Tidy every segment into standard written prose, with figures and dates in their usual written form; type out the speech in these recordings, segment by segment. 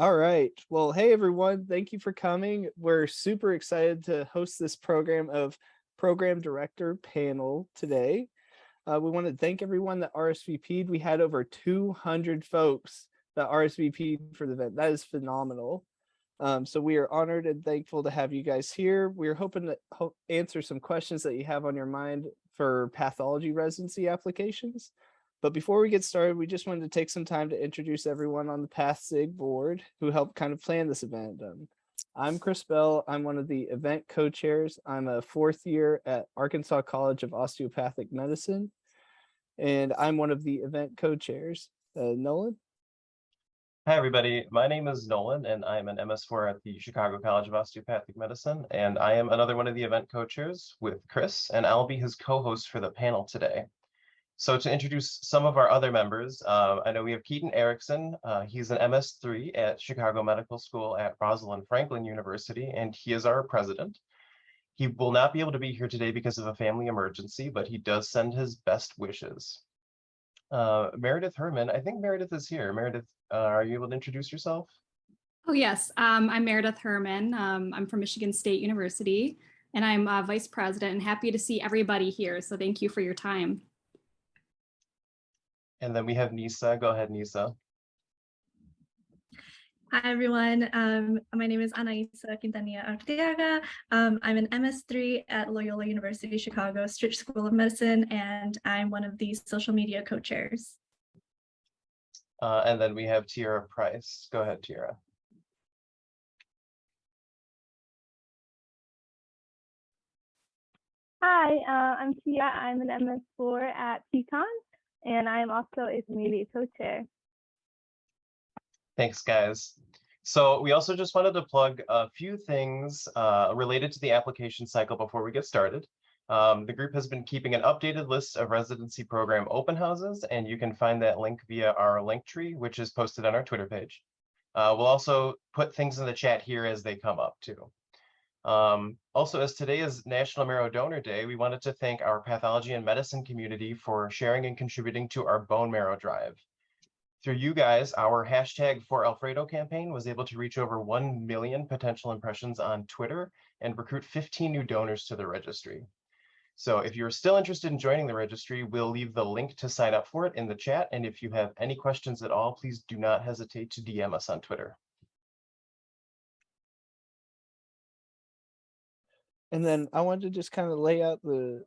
All right. Well, hey everyone, thank you for coming. We're super excited to host this program of Program Director panel today. We want to thank everyone that RSVP'd. We had over 200 folks that RSVP'd for the event. That is phenomenal. So we are honored and thankful to have you guys here. We're hoping to answer some questions that you have on your mind for pathology residency applications. But before we get started, we just wanted to take some time to introduce everyone on the PathSig board who helped kind of plan this event. I'm Chris Bell. I'm one of the event co-chairs. I'm a fourth year at Arkansas College of Osteopathic Medicine, and I'm one of the event co-chairs. Nolan? Hi, everybody. My name is Nolan, and I'm an MS4 at the Chicago College of Osteopathic Medicine, and I am another one of the event co-chairs with Chris, and I'll be his co-host for the panel today. So to introduce some of our other members, I know we have Keaton Erickson. He's an MS3 at Chicago Medical School at Rosalind Franklin University, and he is our president. He will not be able to be here today because of a family emergency, but he does send his best wishes. Meredith Herman, I think Meredith is here. Meredith, are you able to introduce yourself? Oh, yes. I'm Meredith Herman. I'm from Michigan State University, and I'm vice president and happy to see everybody here. So thank you for your time. And then we have Nisa. Go ahead, Nisa. Hi, everyone. My name is Anaisa Quintanilla Arteaga. I'm an MS3 at Loyola University Chicago Stritch School of Medicine, and I'm one of the social media co-chairs. And then we have Tiara Price. Go ahead, Tiara. Hi, I'm Tia. I'm an MS4 at Keaton, and I'm also a media co-chair. Thanks, guys. So we also just wanted to plug a few things related to the application cycle before we get started. The group has been keeping an updated list of residency program open houses, and you can find that link via our link tree, which is posted on our Twitter page. We'll also put things in the chat here as they come up too. Also, as today is National Marrow Donor Day, we wanted to thank our pathology and medicine community for sharing and contributing to our bone marrow drive. Through you guys, our #4Alfredo campaign was able to reach over 1 million potential impressions on Twitter and recruit 15 new donors to the registry. So if you're still interested in joining the registry, we'll leave the link to sign up for it in the chat. And if you have any questions at all, please do not hesitate to DM us on Twitter. And then I wanted to just kind of lay out the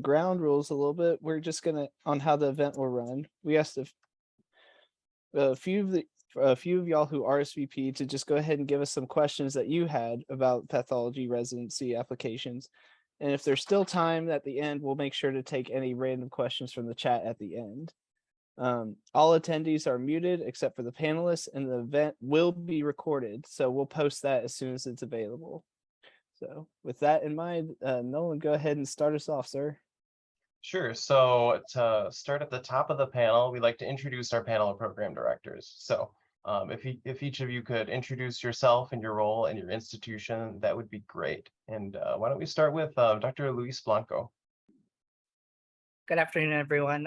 ground rules a little bit. We're just on how the event will run. We asked a few of y'all who RSVP to just go ahead and give us some questions that you had about pathology residency applications. And if there's still time at the end, we'll make sure to take any random questions from the chat at the end. All attendees are muted except for the panelists, and the event will be recorded. So we'll post that as soon as it's available. So with that in mind, Nolan, go ahead and start us off, sir. Sure. So to start at the top of the panel, we'd like to introduce our panel of program directors. So if each of you could introduce yourself and your role and your institution, that would be great. And why don't we start with Dr. Luis Blanco. Good afternoon, everyone.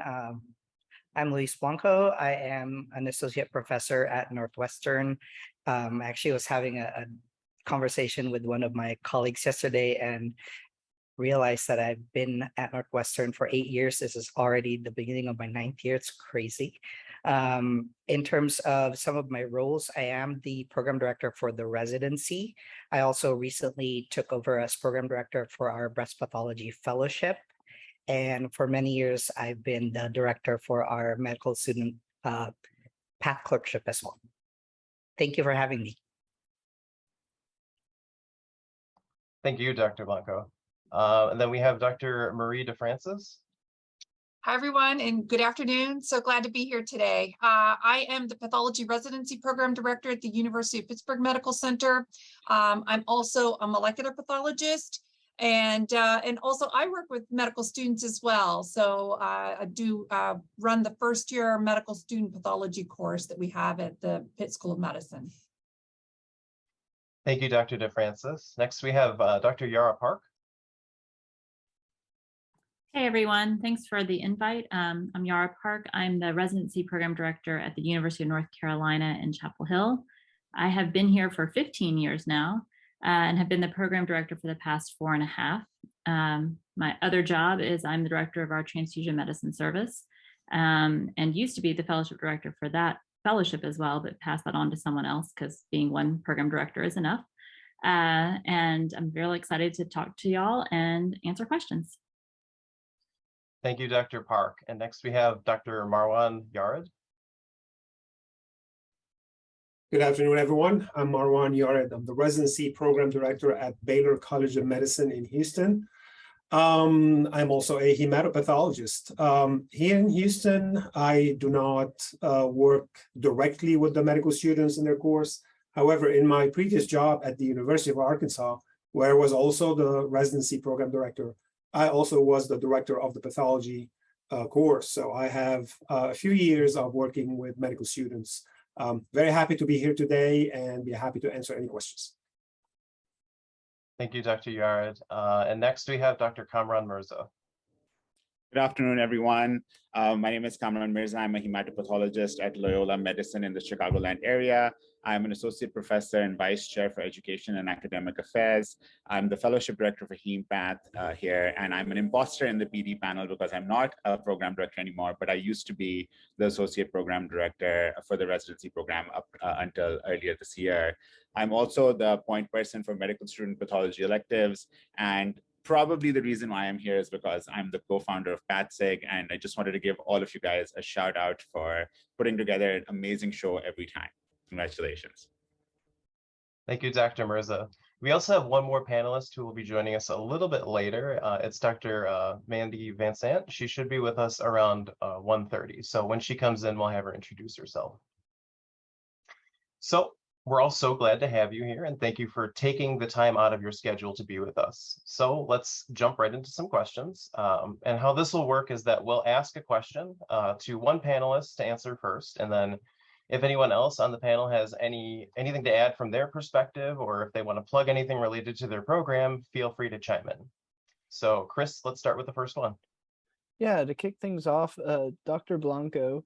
I'm Luis Blanco. I am an associate professor at Northwestern. I actually was having a conversation with one of my colleagues yesterday and realized that I've been at Northwestern for 8 years. This is already the beginning of my 9th year. It's crazy. In terms of some of my roles, I am the program director for the residency. I also recently took over as program director for our breast pathology fellowship. And for many years, I've been the director for our medical student path clerkship as well. Thank you for having me. Thank you, Dr. Blanco. And then we have Dr. Marie DeFrances. Hi, everyone, and good afternoon. So glad to be here today. I am the Pathology Residency Program Director at the University of Pittsburgh Medical Center. I'm also a molecular pathologist, and also I work with medical students as well. So I do run the first year medical student pathology course that we have at the Pitt School of Medicine. Thank you, Dr. DeFrances. Next, we have Dr. Yara Park. Hey everyone, thanks for the invite. I'm Yara Park. I'm the Residency Program Director at the University of North Carolina in Chapel Hill. I have been here for 15 years now and have been the program director for the past 4.5. My other job is I'm the director of our transfusion medicine service and used to be the fellowship director for that fellowship as well, but passed that on to someone else because being one program director is enough. And I'm really excited to talk to y'all and answer questions. Thank you, Dr. Park. And next we have Dr. Marwan Yared. Good afternoon, everyone. I'm Marwan Yared. I'm the Residency Program Director at Baylor College of Medicine in Houston. I'm also a hematopathologist. Here in Houston, I do not work directly with the medical students in their course. However, in my previous job at the University of Arkansas, where I was also the Residency Program Director, I also was the director of the pathology course. So I have a few years of working with medical students. Very happy to be here today and be happy to answer any questions. Thank you, Dr. Yared. And next we have Dr. Kamran Mirza. Good afternoon, everyone. My name is Kamran Mirza. I'm a hematopathologist at Loyola Medicine in the Chicagoland area. I'm an associate professor and vice chair for education and academic affairs. I'm the fellowship director for HemePath here, and I'm an imposter in the PD panel because I'm not a program director anymore, but I used to be the associate program director for the residency program up until earlier this year. I'm also the point person for medical student pathology electives, and probably the reason why I'm here is because I'm the co-founder of PathSig, and I just wanted to give all of you guys a shout out for putting together an amazing show every time. Congratulations. Thank you, Dr. Mirza. We also have one more panelist who will be joining us a little bit later. It's Dr. Mandy VanSandt. She should be with us around 1:30. So when she comes in, we'll have her introduce herself. So we're all so glad to have you here, and thank you for taking the time out of your schedule to be with us. So let's jump right into some questions. And how this will work is that we'll ask a question to one panelist to answer first, and then if anyone else on the panel has anything to add from their perspective, or if they want to plug anything related to their program, feel free to chime in. So Chris, let's start with the first one. Yeah, to kick things off, Dr. Blanco,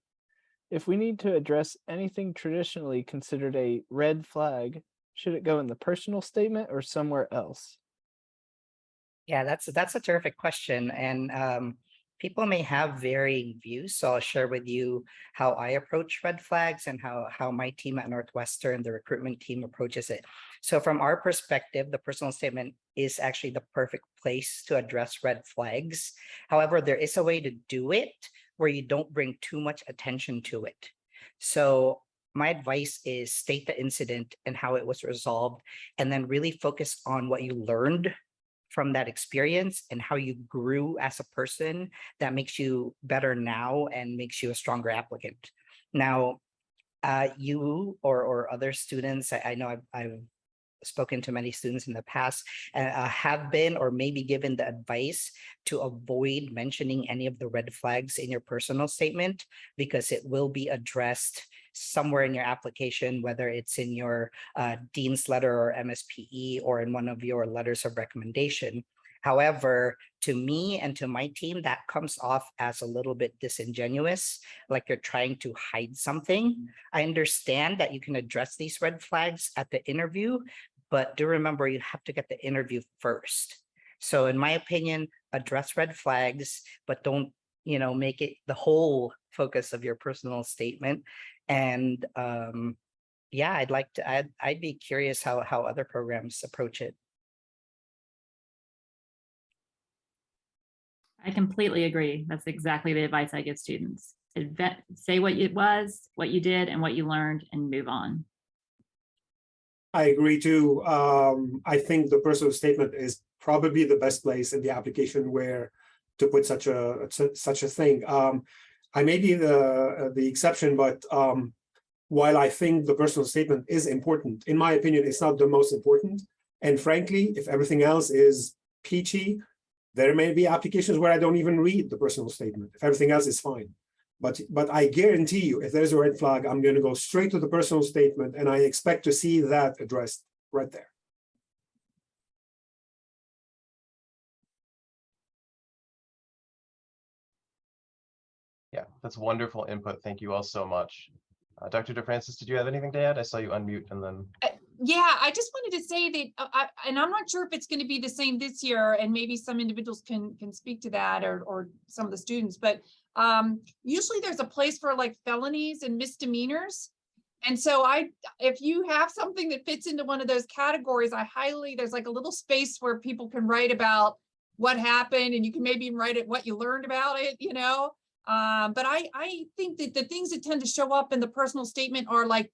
if we need to address anything traditionally considered a red flag, should it go in the personal statement or somewhere else? Yeah, that's a terrific question. And people may have varying views. So I'll share with you how I approach red flags and how my team at Northwestern, the recruitment team, approaches it. So from our perspective, the personal statement is actually the perfect place to address red flags. However, there is a way to do it where you don't bring too much attention to it. So my advice is state the incident and how it was resolved, and then really focus on what you learned from that experience and how you grew as a person that makes you better now and makes you a stronger applicant. Now, you or other students, I know I've spoken to many students in the past, have been or maybe given the advice to avoid mentioning any of the red flags in your personal statement, because it will be addressed somewhere in your application, whether it's in your dean's letter or MSPE or in one of your letters of recommendation. However, to me and to my team, that comes off as a little bit disingenuous, like you're trying to hide something. I understand that you can address these red flags at the interview, but do remember you have to get the interview first. So in my opinion, address red flags, but don't, make it the whole focus of your personal statement. And yeah, I'd be curious how other programs approach it. I completely agree. That's exactly the advice I give students. Say what it was, what you did, and what you learned, and move on. I agree too. I think the personal statement is probably the best place in the application where to put such a thing. I may be the exception, but while I think the personal statement is important, in my opinion, it's not the most important. And frankly, if everything else is peachy, there may be applications where I don't even read the personal statement if everything else is fine. But I guarantee you, if there's a red flag, I'm going to go straight to the personal statement, and I expect to see that addressed right there. Yeah, that's wonderful input. Thank you all so much. Dr. DeFrances, did you have anything to add? I saw you unmute and then. Yeah, I just wanted to say that, and I'm not sure if it's going to be the same this year, and maybe some individuals can speak to that, or some of the students, but usually there's a place for like felonies and misdemeanors. And so if you have something that fits into one of those categories, there's like a little space where people can write about what happened, and you can maybe even write it what you learned about it, you know. But I think that the things that tend to show up in the personal statement are like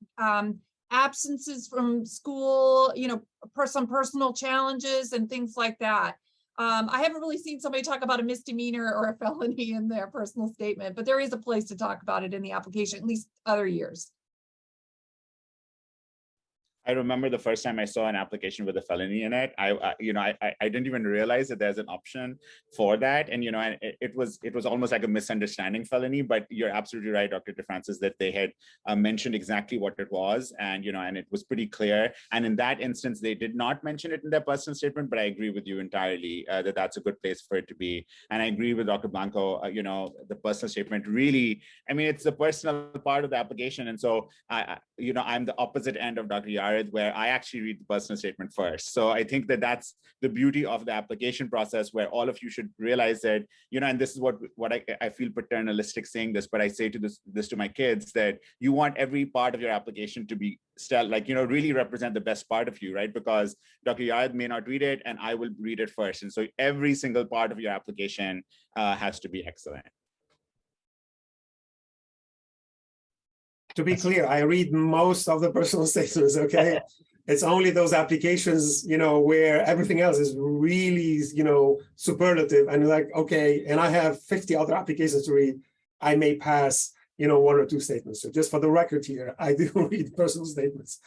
absences from school, you know, some personal challenges and things like that. I haven't really seen somebody talk about a misdemeanor or a felony in their personal statement, but there is a place to talk about it in the application, at least other years. I remember the first time I saw an application with a felony in it. I didn't even realize that there's an option for that, and and it was almost like a misunderstanding felony. But you're absolutely right, Dr. DeFrances, that they had mentioned exactly what it was, and and it was pretty clear. And in that instance, they did not mention it in their personal statement. But I agree with you entirely that that's a good place for it to be. And I agree with Dr. Blanco. The personal statement really, I mean, it's the personal part of the application, and so I'm the opposite end of Dr. Yared, where I actually read the personal statement first. So I think that that's the beauty of the application process, where all of you should realize that, and this is what I feel paternalistic saying this, but I say to this to my kids, that you want every part of your application to be really represent the best part of you, right? Because Dr. Yared may not read it, and I will read it first. And so every single part of your application has to be excellent. To be clear, I read most of the personal statements, okay? It's only those applications, where everything else is really, superlative, and like, okay, and I have 50 other applications to read, I may pass, 1 or 2 statements. So just for the record here, I do read personal statements.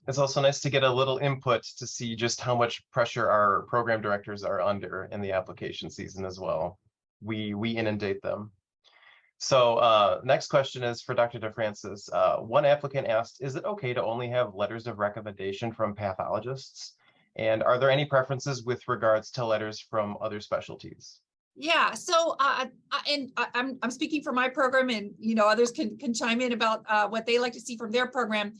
It's also nice to get a little input to see just how much pressure our program directors are under in the application season as well. We inundate them. So next question is for Dr. DeFrances. One applicant asked, is it okay to only have letters of recommendation from pathologists? And are there any preferences with regards to letters from other specialties? Yeah, so I'm speaking for my program, and others can chime in about what they like to see from their program.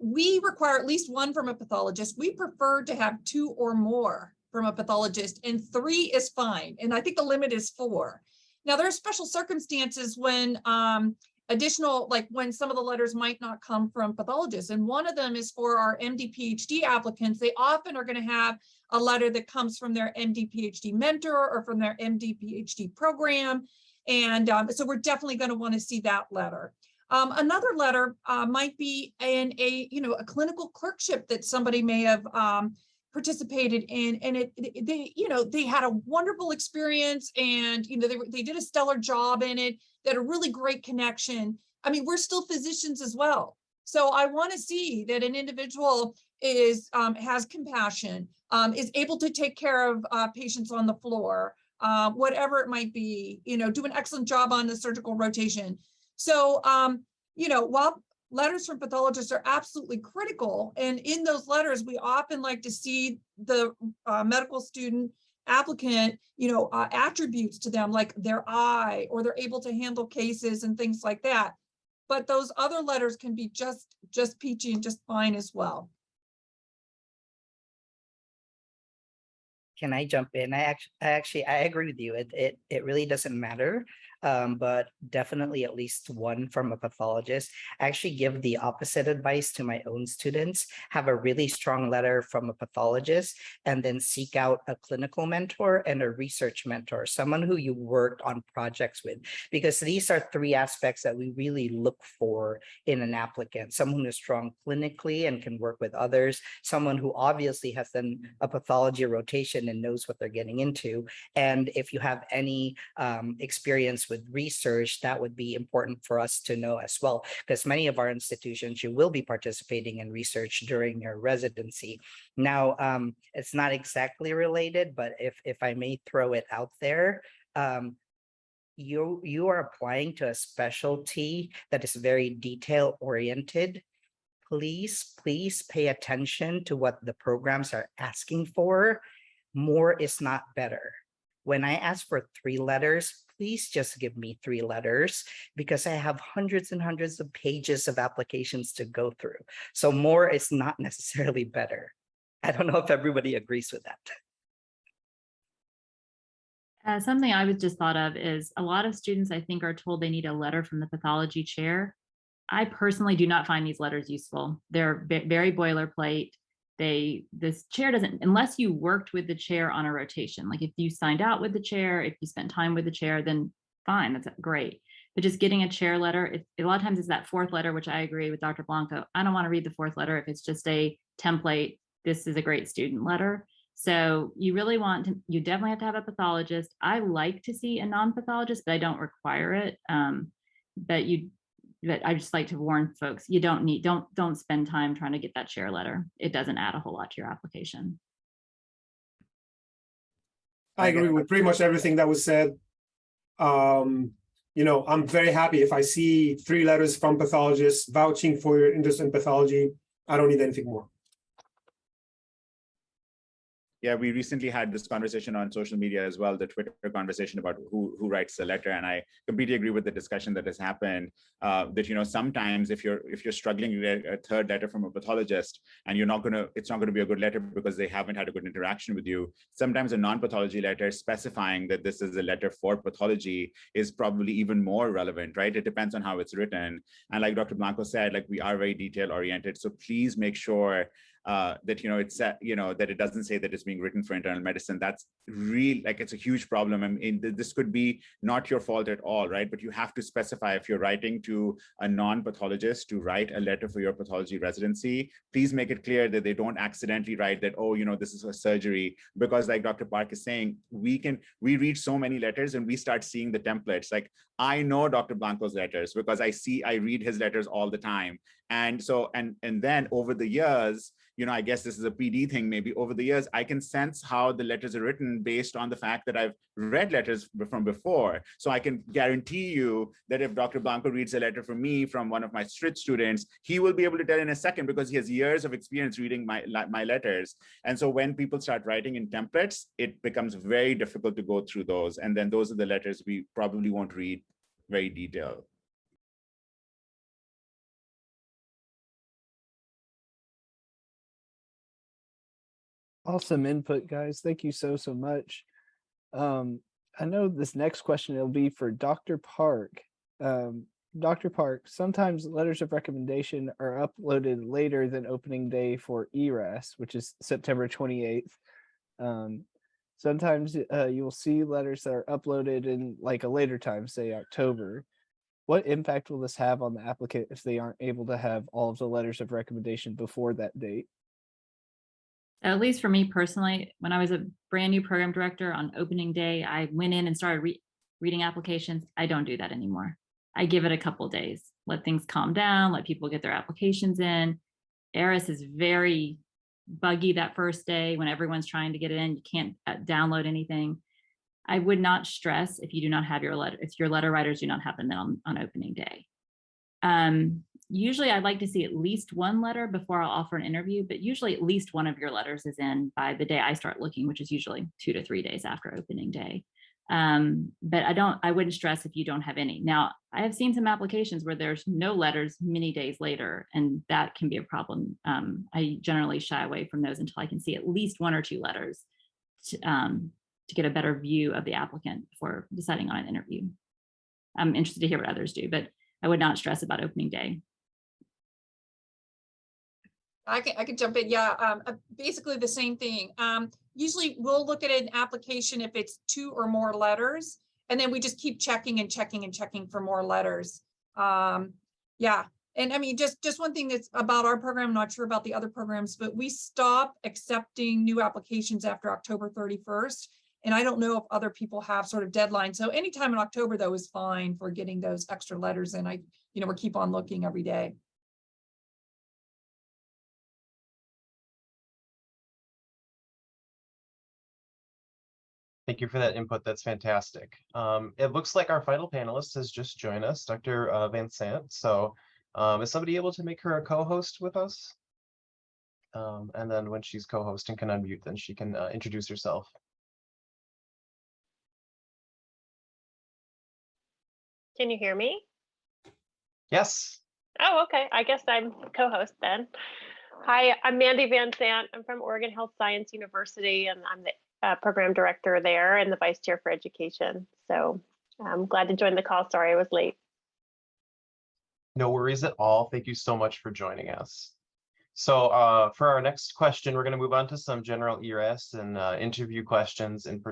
We require at least 1 from a pathologist. We prefer to have 2 or more from a pathologist, and 3 is fine. And I think the limit is 4. Now, there are special circumstances when when some of the letters might not come from pathologists. And one of them is for our MD PhD applicants. They often are going to have a letter that comes from their MD PhD mentor or from their MD PhD program. And so we're definitely going to want to see that letter. Another letter might be in a clinical clerkship that somebody may have participated in, and they had a wonderful experience, and they did a stellar job in it. They had a really great connection. I mean, we're still physicians as well, so I want to see that an individual has compassion, is able to take care of patients on the floor, whatever it might be, do an excellent job on the surgical rotation. So while letters from pathologists are absolutely critical, and in those letters, we often like to see the medical student applicant, attributes to them, like their eye, or they're able to handle cases and things like that. But those other letters can be just peachy and just fine as well. Can I jump in? I agree with you. It really doesn't matter, but definitely at least 1 from a pathologist. I actually give the opposite advice to my own students. Have a really strong letter from a pathologist, and then seek out a clinical mentor and a research mentor, someone who you worked on projects with, because these are 3 aspects that we really look for in an applicant. Someone who is strong clinically and can work with others, someone who obviously has done a pathology rotation and knows what they're getting into. And if you have any experience with research, that would be important for us to know as well, because many of our institutions, you will be participating in research during your residency. Now, it's not exactly related, but if I may throw it out there, you are applying to a specialty that is very detail oriented. Please pay attention to what the programs are asking for. More is not better. When I ask for 3 letters, please just give me 3 letters because I have hundreds and hundreds of pages of applications to go through. So more is not necessarily better. I don't know if everybody agrees with that. Something I was just thought of is a lot of students, I think, are told they need a letter from the pathology chair. I personally do not find these letters useful. They're very boilerplate. This chair doesn't, unless you worked with the chair on a rotation, like if you signed out with the chair, if you spent time with the chair, then fine, that's great. But just getting a chair letter, a lot of times it's that 4th letter, which I agree with Dr. Blanco. I don't want to read the 4th letter if it's just a template. This is a great student letter. So you really want to, you definitely have to have a pathologist. I like to see a non-pathologist, but I don't require it. But I just like to warn folks, you don't spend time trying to get that chair letter. It doesn't add a whole lot to your application. I agree with pretty much everything that was said. You know, I'm very happy if I see 3 letters from pathologists vouching for your interest in pathology. I don't need anything more. Yeah, we recently had this conversation on social media as well, the Twitter conversation about who writes the letter, and I completely agree with the discussion that has happened. That, you know, sometimes if you're struggling to get a 3rd letter from a pathologist and it's not gonna be a good letter because they haven't had a good interaction with you. Sometimes a non-pathology letter specifying that this is a letter for pathology is probably even more relevant, right? It depends on how it's written, and like Dr. Blanco said, like we are very detail oriented, so please make sure that, you know, it's that it doesn't say that it's being written for internal medicine. That's really, like, it's a huge problem. I mean, this could be not your fault at all, right? But you have to specify if you're writing to a non-pathologist to write a letter for your pathology residency, please make it clear that they don't accidentally write that, oh, you know, this is a surgery, because like Dr. Park is saying, we read so many letters and we start seeing the templates. Like, I know Dr. Blanco's letters because I read his letters all the time. And so, and then over the years, you know, I guess this is a PD thing, maybe over the years, I can sense how the letters are written based on the fact that I've read letters from before. So I can guarantee you that if Dr. Blanco reads a letter from me, from one of my STRIT students, he will be able to tell in a second because he has years of experience reading my letters. And so when people start writing in templates, it becomes very difficult to go through those. And then those are the letters we probably won't read very detailed. Awesome input, guys. Thank you so much. I know this next question will be for Dr. Park. Dr. Park, sometimes letters of recommendation are uploaded later than opening day for ERAS, which is September 28th. Sometimes you will see letters that are uploaded in like a later time, say October. What impact will this have on the applicant if they aren't able to have all of the letters of recommendation before that date? At least for me personally, when I was a brand new program director on opening day, I went in and started reading applications. I don't do that anymore. I give it a couple days, let things calm down, let people get their applications in. ERAS is very buggy that first day when everyone's trying to get it in. You can't download anything. I would not stress if you do not have your letter, if your letter writers do not have them on opening day. Usually I'd like to see at least one letter before I'll offer an interview, but usually at least one of your letters is in by the day I start looking, which is usually 2 to 3 days after opening day. But I wouldn't stress if you don't have any. Now, I have seen some applications where there's no letters many days later, and that can be a problem. I generally shy away from those until I can see at least 1 or 2 letters to get a better view of the applicant before deciding on an interview. I'm interested to hear what others do, but I would not stress about opening day. I could jump in. Yeah, basically the same thing. Usually we'll look at an application if it's 2 or more letters, and then we just keep checking and checking and checking for more letters. Yeah, and I mean, just one thing that's about our program, I'm not sure about the other programs, but we stop accepting new applications after October 31st. And I don't know if other people have sort of deadlines. So anytime in October, though, is fine for getting those extra letters in. We keep on looking every day. Thank you for that input. That's fantastic. It looks like our final panelist has just joined us, Dr. VanSandt. So is somebody able to make her a co-host with us? And then when she's co-hosting can unmute, then she can introduce herself. Can you hear me? Yes. Oh, okay. I guess I'm co-host then. Hi, I'm Mandy VanSandt. I'm from Oregon Health Science University, and I'm the program director there and the vice chair for education. So I'm glad to join the call. Sorry I was late. No worries at all. Thank you so much for joining us. So for our next question, we're going to move on to some general ERS and interview questions. And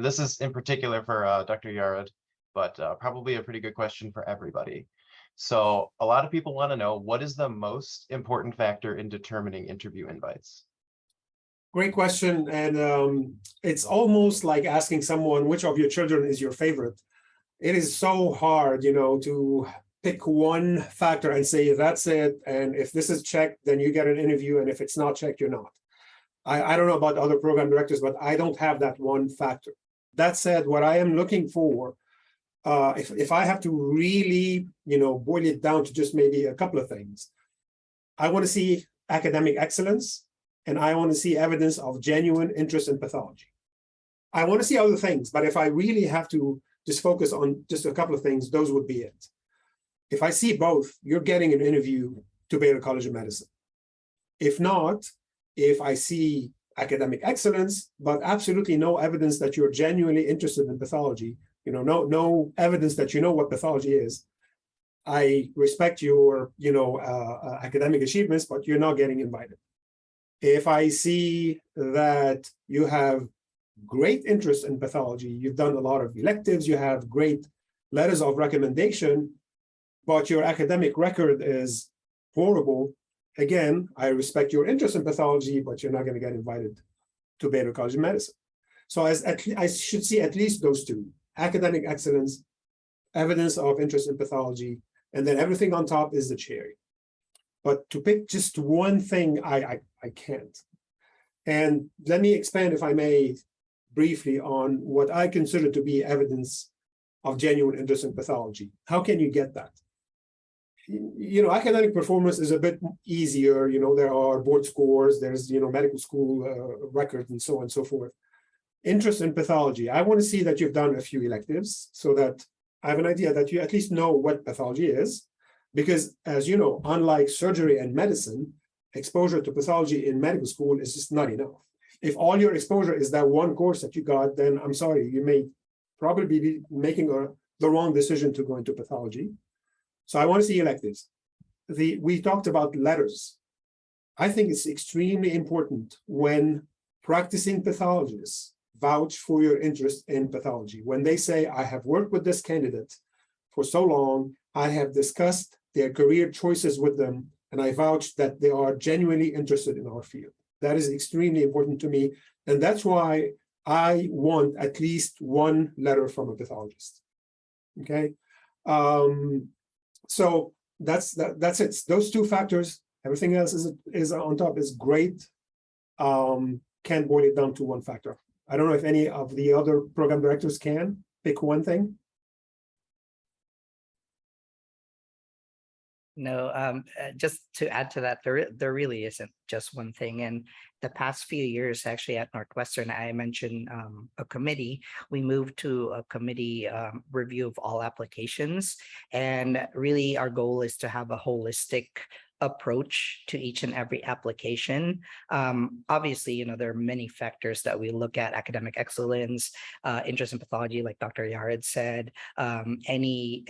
this is in particular for Dr. Yared, but probably a pretty good question for everybody. So a lot of people want to know, what is the most important factor in determining interview invites? Great question. And it's almost like asking someone, which of your children is your favorite? It is so hard, to pick one factor and say, that's it. And if this is checked, then you get an interview. And if it's not checked, you're not. I don't know about other program directors, but I don't have that one factor. That said, what I am looking for, if I have to really, boil it down to just maybe a couple of things, I want to see academic excellence, and I want to see evidence of genuine interest in pathology. I want to see other things, but if I really have to just focus on just a couple of things, those would be it. If I see both, you're getting an interview to Baylor College of Medicine. If not, if I see academic excellence, but absolutely no evidence that you're genuinely interested in pathology, no evidence that you know what pathology is, I respect your, academic achievements, but you're not getting invited. If I see that you have great interest in pathology, you've done a lot of electives, you have great letters of recommendation, but your academic record is horrible, again, I respect your interest in pathology, but you're not going to get invited to Baylor College of Medicine. So I should see at least those two: academic excellence, evidence of interest in pathology, and then everything on top is the cherry. But to pick just one thing, I can't. And let me expand, if I may, briefly on what I consider to be evidence of genuine interest in pathology. How can you get that? Academic performance is a bit easier. There are board scores, there's, medical school records, and so on and so forth. Interest in pathology. I want to see that you've done a few electives so that I have an idea that you at least know what pathology is. Because, as you know, unlike surgery and medicine, exposure to pathology in medical school is just not enough. If all your exposure is that one course that you got, then I'm sorry, you may probably be making the wrong decision to go into pathology. So I want to see electives. We talked about letters. I think it's extremely important when practicing pathologists vouch for your interest in pathology. When they say, I have worked with this candidate for so long, I have discussed their career choices with them, and I vouch that they are genuinely interested in our field. That is extremely important to me. And that's why I want at least one letter from a pathologist. Okay. So that's it. Those two factors, everything else is on top is great. Can't boil it down to one factor. I don't know if any of the other program directors can pick one thing. No, just to add to that, there really isn't just one thing. And the past few years, actually at Northwestern, I mentioned a committee. We moved to a committee review of all applications. And really our goal is to have a holistic approach to each and every application. Obviously, there are many factors that we look at: academic excellence, interest in pathology, like Dr. Yared said, any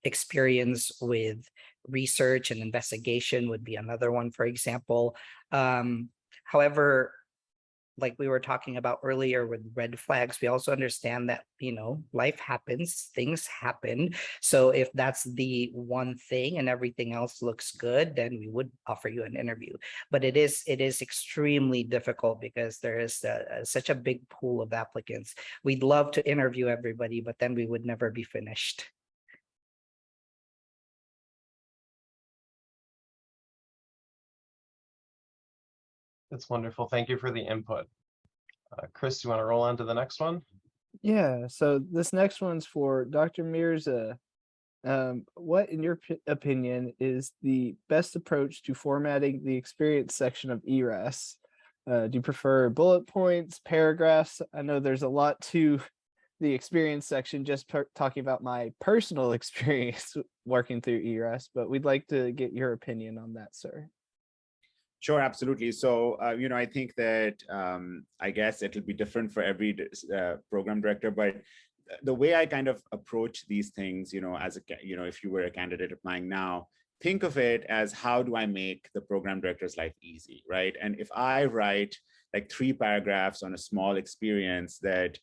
experience with research and investigation would be another one, for example. However, like we were talking about earlier with red flags, we also understand that, life happens, things happen. So if that's the one thing and everything else looks good, then we would offer you an interview. But it is extremely difficult because there is such a big pool of applicants. We'd love to interview everybody, but then we would never be finished. That's wonderful. Thank you for the input. Chris, you want to roll on to the next one? Yeah, so this next one's for Dr. Mirza. What, in your opinion, is the best approach to formatting the experience section of ERAS? Do you prefer bullet points, paragraphs? I know there's a lot to the experience section, just talking about my personal experience working through ERS, but we'd like to get your opinion on that, sir. Sure, absolutely. So, I think that I guess it'll be different for every program director, but the way I kind of approach these things, as if you were a candidate applying now, think of it as, how do I make the program director's life easy, right? And if I write like 3 paragraphs on a small experience that,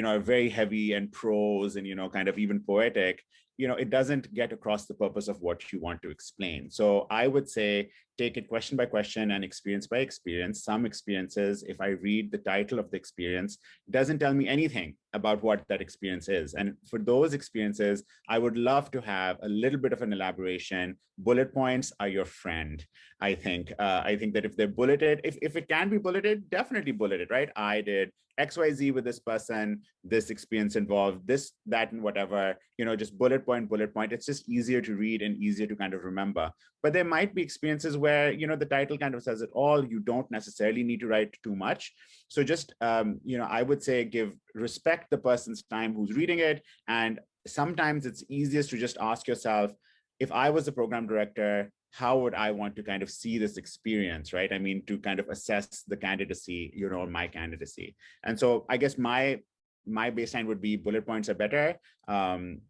are very heavy and prose and, kind of even poetic, it doesn't get across the purpose of what you want to explain. So I would say, take it question by question and experience by experience. Some experiences, if I read the title of the experience, it doesn't tell me anything about what that experience is. And for those experiences, I would love to have a little bit of an elaboration. Bullet points are your friend, I think. I think that if they're bulleted, if it can be bulleted, definitely bulleted, right? I did XYZ with this person, this experience involved this, that, and whatever, just bullet point. It's just easier to read and easier to kind of remember. But there might be experiences where, the title kind of says it all. You don't necessarily need to write too much. So just, I would say, respect the person's time who's reading it. And sometimes it's easiest to just ask yourself, if I was a program director, how would I want to kind of see this experience, right? I mean, to kind of assess the candidacy, my candidacy. And so I guess my baseline would be bullet points are better, and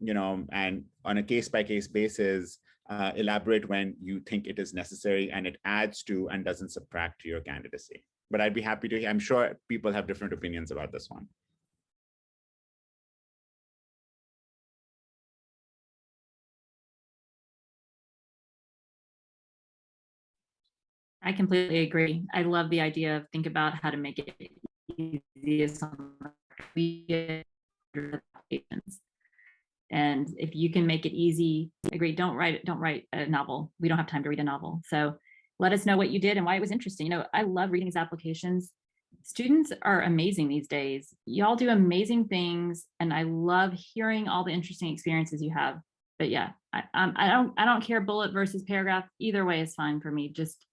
on a case-by-case basis, elaborate when you think it is necessary and it adds to and doesn't subtract to your candidacy. But I'd be happy to hear, I'm sure people have different opinions about this one. I completely agree. I love the idea of think about how to make it easy. And if you can make it easy, agree. Don't write a novel. We don't have time to read a novel. So let us know what you did and why it was interesting. I love reading these applications. Students are amazing these days. Y'all do amazing things, and I love hearing all the interesting experiences you have. But yeah, I don't care bullet versus paragraph. Either way is fine for me. Just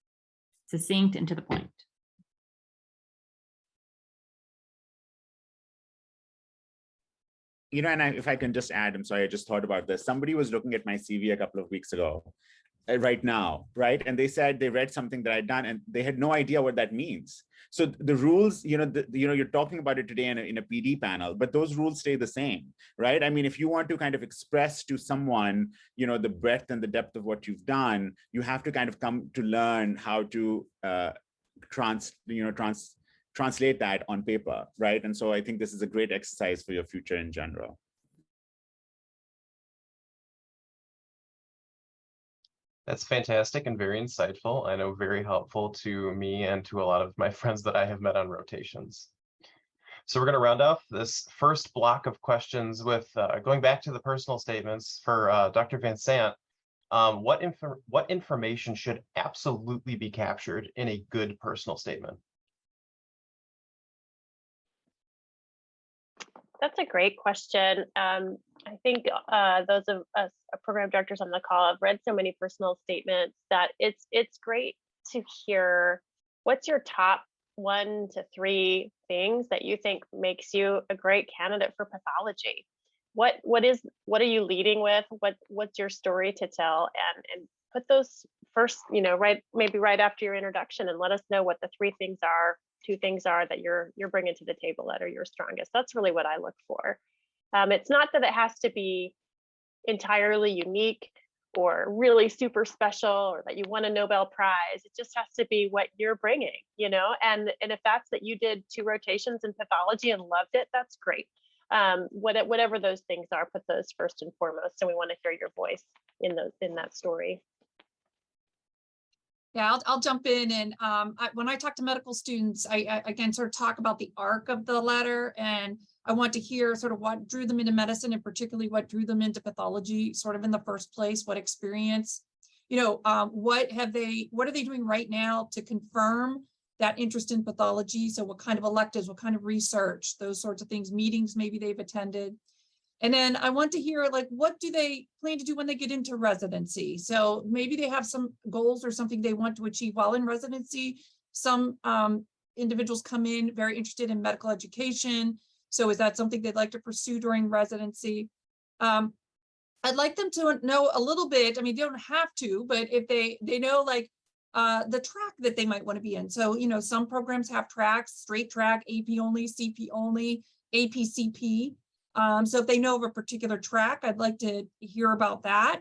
succinct and to the point. And if I can just add, I'm sorry, I just thought about this. Somebody was looking at my CV a couple of weeks ago, right now, right? And they said they read something that I'd done and they had no idea what that means. So the rules, you're talking about it today in a PD panel, but those rules stay the same, right? I mean, if you want to kind of express to someone, the breadth and the depth of what you've done, you have to kind of come to learn how to translate that on paper, right? And so I think this is a great exercise for your future in general. That's fantastic and very insightful. I know very helpful to me and to a lot of my friends that I have met on rotations. So we're going to round off this first block of questions with going back to the personal statements for Dr. VanSandt. What information should absolutely be captured in a good personal statement? That's a great question. I think those of us program directors on the call have read so many personal statements that it's great to hear what's your top 1 to 3 things that you think makes you a great candidate for pathology. What are you leading with? What's your story to tell? And put those first, maybe right after your introduction, and let us know what the 3 things are. 2 things are that you're bringing to the table that are your strongest. That's really what I look for. It's not that it has to be entirely unique or really super special or that you won a Nobel Prize. It just has to be what you're bringing, and if that's that you did 2 rotations in pathology and loved it, that's great. Whatever those things are, put those first and foremost. So we want to hear your voice in that story. Yeah, I'll jump in. And when I talk to medical students, I again sort of talk about the arc of the letter, and I want to hear sort of what drew them into medicine, and particularly what drew them into pathology sort of in the first place, what experience, what are they doing right now to confirm that interest in pathology? So what kind of electives, what kind of research, those sorts of things, meetings maybe they've attended. And then I want to hear, what do they plan to do when they get into residency? So maybe they have some goals or something they want to achieve while in residency. Some individuals come in very interested in medical education. So is that something they'd like to pursue during residency? I'd like them to know a little bit. I mean, they don't have to, but if they know like the track that they might want to be in. So, you know, some programs have tracks, straight track, AP only, CP only, APCP. So if they know of a particular track, I'd like to hear about that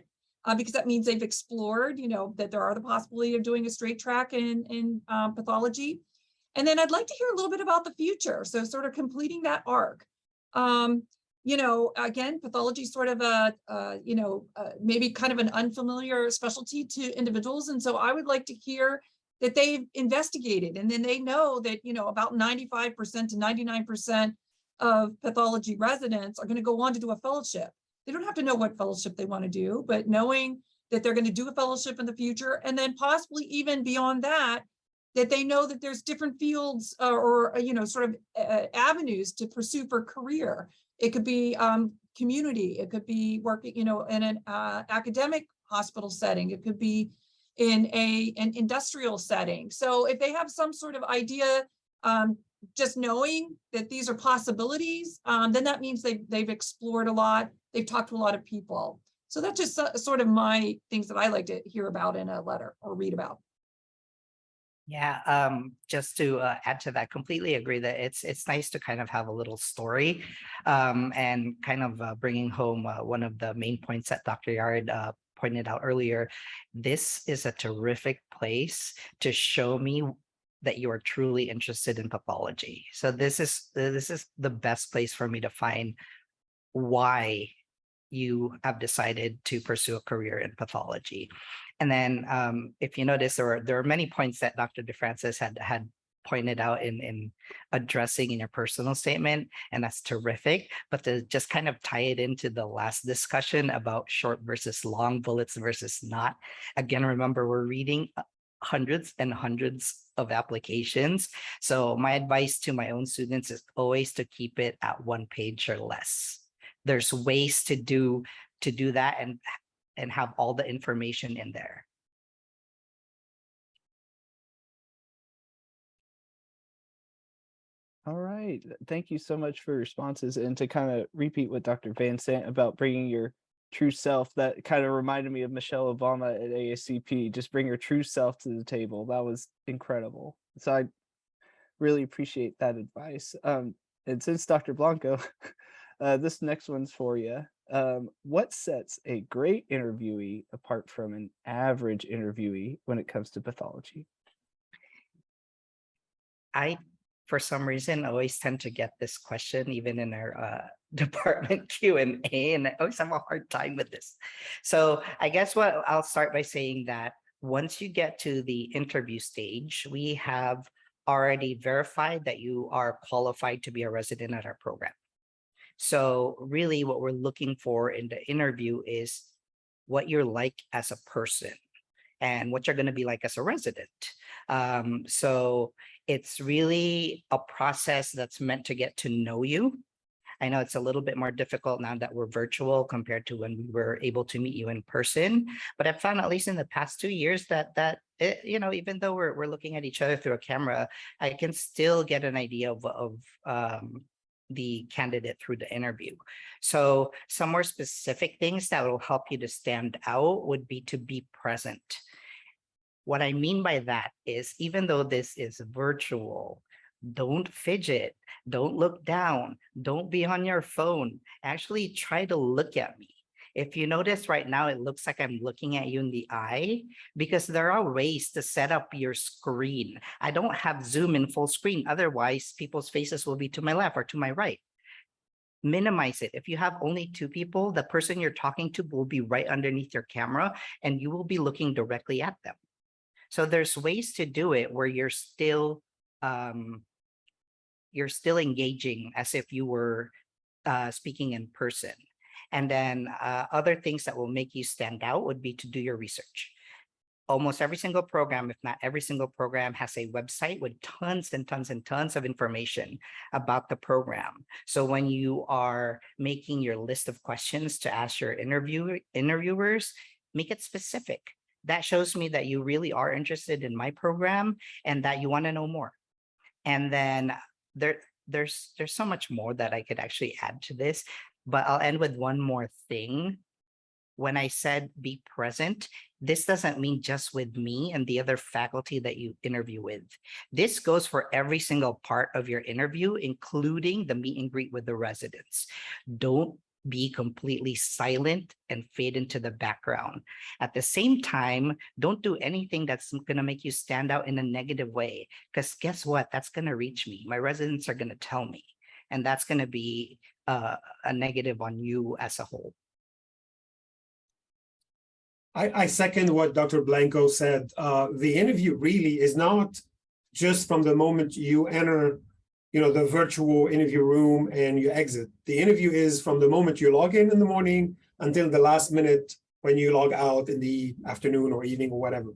because that means they've explored, you know, that there are the possibility of doing a straight track in pathology. And then I'd like to hear a little bit about the future. So sort of completing that arc. You know, again, pathology is sort of a, maybe kind of an unfamiliar specialty to individuals. And so I would like to hear that they've investigated and then they know that, you know, about 95% to 99% of pathology residents are going to go on to do a fellowship. They don't have to know what fellowship they want to do, but knowing that they're going to do a fellowship in the future, and then possibly even beyond that, that they know that there's different fields or you know, sort of avenues to pursue for career. It could be community. It could be working, you know, in an academic hospital setting. It could be in an industrial setting. So if they have some sort of idea, just knowing that these are possibilities, then that means they've explored a lot. They've talked to a lot of people. So that's just sort of my things that I like to hear about in a letter or read about. Yeah, just to add to that, completely agree that it's nice to kind of have a little story and kind of bringing home one of the main points that Dr. Yared pointed out earlier. This is a terrific place to show me that you are truly interested in pathology. So this is the best place for me to find why you have decided to pursue a career in pathology. And then if you notice, there are many points that Dr. DeFrances had pointed out in addressing in your personal statement, and that's terrific. But to just kind of tie it into the last discussion about short versus long, bullets versus not, again, remember, we're reading hundreds and hundreds of applications. So my advice to my own students is always to keep it at 1 page or less. There's ways to do that and have all the information in there. All right. Thank you so much for your responses. And to kind of repeat what Dr. VanSandt about bringing your true self, that kind of reminded me of Michelle Obama at ASCP. Just bring your true self to the table. That was incredible. So I really appreciate that advice. And since Dr. Blanco, this next one's for you. What sets a great interviewee apart from an average interviewee when it comes to pathology? I, for some reason, always tend to get this question, even in our department Q&A, and I always have a hard time with this. So I guess what I'll start by saying that once you get to the interview stage, we have already verified that you are qualified to be a resident at our program. So really what we're looking for in the interview is what you're like as a person and what you're going to be like as a resident. So it's really a process that's meant to get to know you. I know it's a little bit more difficult now that we're virtual compared to when we were able to meet you in person, but I've found, at least in the past 2 years, that it, you know, even though we're looking at each other through a camera, I can still get an idea of the candidate through the interview. So some more specific things that will help you to stand out would be to be present. What I mean by that is, even though this is virtual, don't fidget, don't look down, don't be on your phone. Actually try to look at me. If you notice right now, it looks like I'm looking at you in the eye, because there are ways to set up your screen. I don't have Zoom in full screen. Otherwise, people's faces will be to my left or to my right. Minimize it. If you have only 2 people, the person you're talking to will be right underneath your camera and you will be looking directly at them. So there's ways to do it where you're still engaging as if you were speaking in person. And then other things that will make you stand out would be to do your research. Almost every single program, if not every single program, has a website with tons and tons and tons of information about the program. So when you are making your list of questions to ask your interviewers, make it specific. That shows me that you really are interested in my program and that you want to know more. And then there's so much more that I could actually add to this, but I'll end with one more thing. When I said be present, this doesn't mean just with me and the other faculty that you interview with. This goes for every single part of your interview, including the meet and greet with the residents. Don't be completely silent and fade into the background. At the same time, don't do anything that's going to make you stand out in a negative way, because guess what? That's going to reach me. My residents are going to tell me, and that's going to be a negative on you as a whole. I second what Dr. Blanco said. The interview really is not just from the moment you enter, the virtual interview room and you exit. The interview is from the moment you log in the morning until the last minute when you log out in the afternoon or evening or whatever.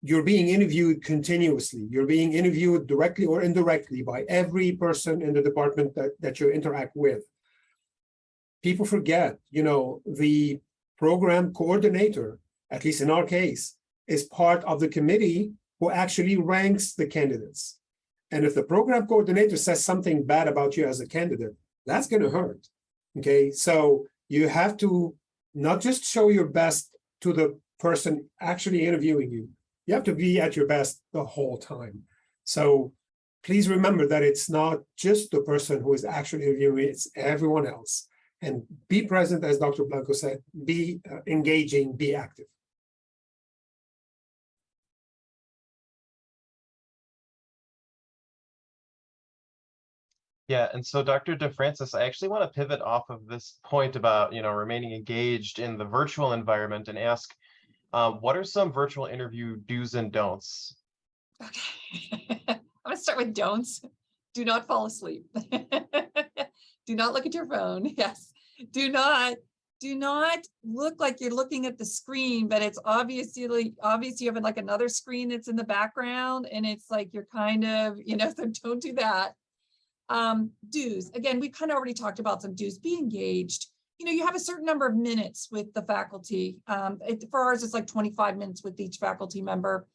You're being interviewed continuously. You're being interviewed directly or indirectly by every person in the department that you interact with. People forget, the program coordinator, at least in our case, is part of the committee who actually ranks the candidates. And if the program coordinator says something bad about you as a candidate, that's going to hurt. Okay, so you have to not just show your best to the person actually interviewing you. You have to be at your best the whole time. So please remember that it's not just the person who is actually interviewing, it's everyone else. And be present, as Dr. Blanco said, be engaging, be active. Yeah, and so Dr. DeFrances, I actually want to pivot off of this point about, remaining engaged in the virtual environment and ask, what are some virtual interview do's and don'ts? Okay, I'm gonna start with don'ts. Do not fall asleep. Do not look at your phone. Yes. Do not look like you're looking at the screen, but it's obviously you have like another screen that's in the background and it's like you're kind of, so don't do that. Do's, again, we kind of already talked about some do's. Be engaged. You have a certain number of minutes with the faculty. For ours, it's like 25 minutes with each faculty member.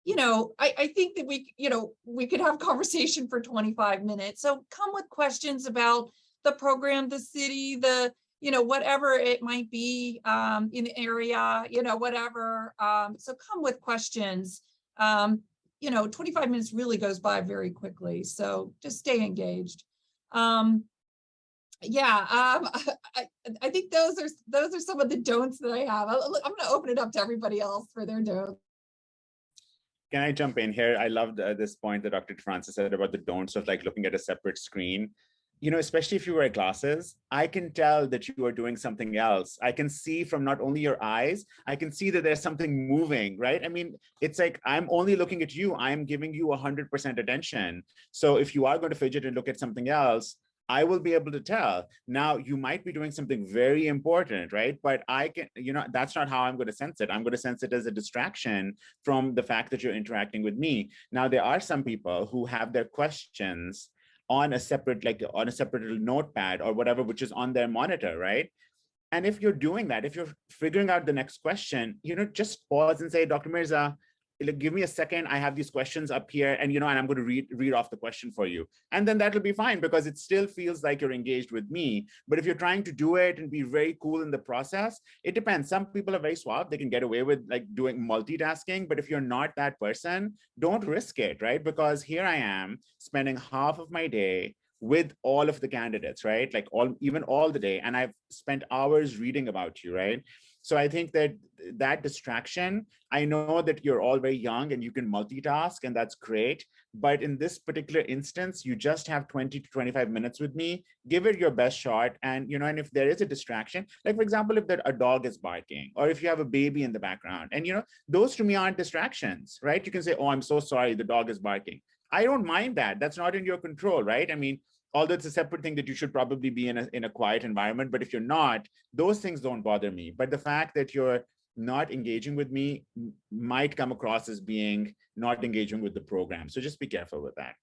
I think that we could have conversation for 25 minutes. So come with questions about the program, the city, the, whatever it might be in the area, whatever. So come with questions. 25 minutes really goes by very quickly. So just stay engaged. I think those are some of the don'ts that I have. I'm going to open it up to everybody else for their don'ts. Can I jump in here? I loved this point that Dr. DeFrances said about the don'ts of like looking at a separate screen. Especially if you wear glasses, I can tell that you are doing something else. I can see from not only your eyes, I can see that there's something moving, right? I mean, it's like, I'm only looking at you. I'm giving you 100% attention. So if you are going to fidget and look at something else, I will be able to tell. Now, you might be doing something very important, right? But I can, that's not how I'm going to sense it. I'm going to sense it as a distraction from the fact that you're interacting with me. Now, there are some people who have their questions on a separate little notepad or whatever, which is on their monitor, right? And if you're doing that, if you're figuring out the next question, just pause and say, Dr. Mirza, give me a second. I have these questions up here, and and I'm going to read off the question for you. And then that'll be fine because it still feels like you're engaged with me. But if you're trying to do it and be very cool in the process, it depends. Some people are very suave. They can get away with like doing multitasking. But if you're not that person, don't risk it, right? Because here I am spending half of my day with all of the candidates, right? Like even all the day. And I've spent hours reading about you, right? So I think that distraction, I know that you're all very young and you can multitask and that's great. But in this particular instance, you just have 20 to 25 minutes with me, give it your best shot. And, and if there is a distraction, like for example, if a dog is barking or if you have a baby in the background and, those to me aren't distractions, right? You can say, oh, I'm so sorry, the dog is barking. I don't mind that. That's not in your control, right? I mean, although it's a separate thing that you should probably be in a quiet environment, but if you're not, those things don't bother me. But the fact that you're not engaging with me might come across as being not engaging with the program. So just be careful with that.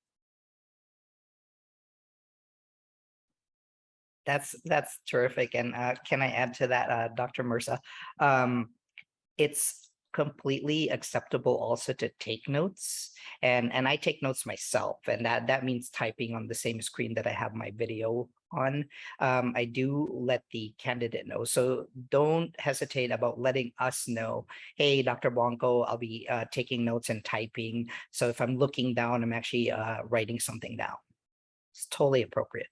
That's terrific. And can I add to that, Dr. Mirza? It's completely acceptable also to take notes, and I take notes myself, and that means typing on the same screen that I have my video on. I do let the candidate know, so don't hesitate about letting us know, hey, Dr. Blanco, I'll be taking notes and typing, so if I'm looking down, I'm actually writing something down. It's totally appropriate.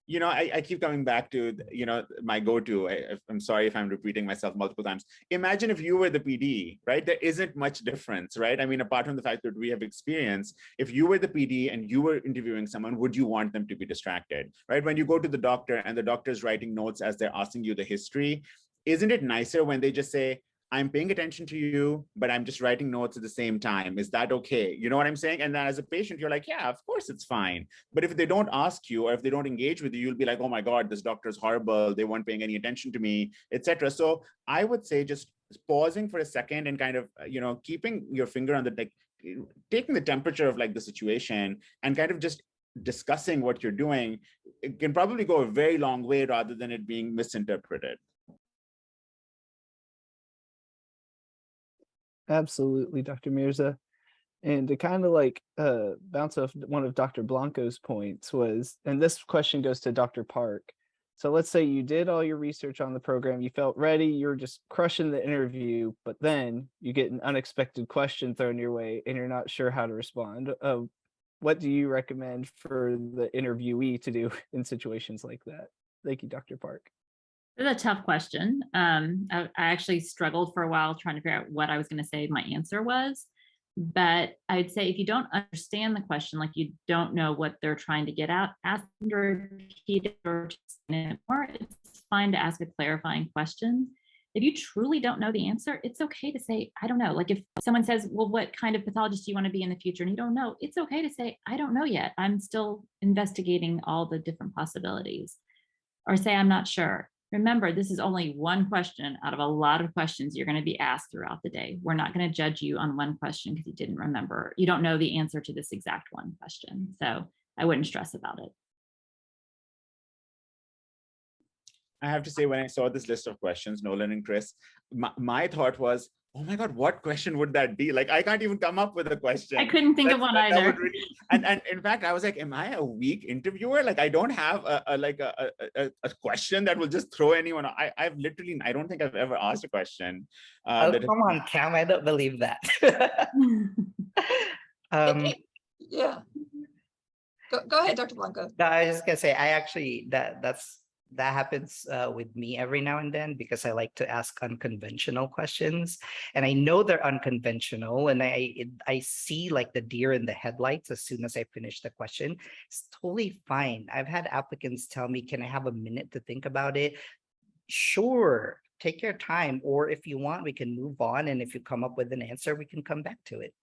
You know, I keep coming back to, you know, my go-to. I'm sorry if I'm repeating myself multiple times. Imagine if you were the PD, right? There isn't much difference, right? I mean, apart from the fact that we have experience, if you were the PD and you were interviewing someone, would you want them to be distracted, right? When you go to the doctor and the doctor's writing notes as they're asking you the history, isn't it nicer when they just say, I'm paying attention to you, but I'm just writing notes at the same time. Is that okay? You know what I'm saying? And then as a patient, you're like, yeah, of course it's fine. But if they don't ask you, or if they don't engage with you, you'll be like, oh my God, this doctor is horrible. They weren't paying any attention to me, etc. So I would say just pausing for a second and kind of, you know, keeping your finger on the, like, taking the temperature of like the situation and kind of just discussing what you're doing, it can probably go a very long way rather than it being misinterpreted. Absolutely, Dr. Mirza. And to kind of like bounce off one of Dr. Blanco's points was, and this question goes to Dr. Park. So let's say you did all your research on the program, you felt ready, you're just crushing the interview, but then you get an unexpected question thrown your way and you're not sure how to respond. What do you recommend for the interviewee to do in situations like that? Thank you, Dr. Park. It's a tough question. I actually struggled for a while trying to figure out what I was going to say my answer was. But I'd say if you don't understand the question, like you don't know what they're trying to get at, ask them to repeat it or more. It's fine to ask a clarifying question. If you truly don't know the answer, it's okay to say, I don't know. Like if someone says, well, what kind of pathologist do you want to be in the future? And you don't know, it's okay to say, I don't know yet. I'm still investigating all the different possibilities. Or say, I'm not sure. Remember, this is only one question out of a lot of questions you're going to be asked throughout the day. We're not going to judge you on one question because you didn't remember. You don't know the answer to this exact one question. So I wouldn't stress about it. I have to say, when I saw this list of questions, Nolan and Chris, my thought was, oh my God, what question would that be? Like, I can't even come up with a question. I couldn't think of one either. Really, and in fact, I was like, am I a weak interviewer? Like, I don't have a question that will just throw anyone. I don't think I've ever asked a question. Oh, come on, Cam, I don't believe that. Yeah. Go ahead, Dr. Blanco. No, I was just gonna say, I actually, that happens with me every now and then because I like to ask unconventional questions, and I know they're unconventional, and I see like the deer in the headlights as soon as I finish the question. It's totally fine. I've had applicants tell me, can I have a minute to think about it? Sure, take your time, or if you want, we can move on, and if you come up with an answer, we can come back to it.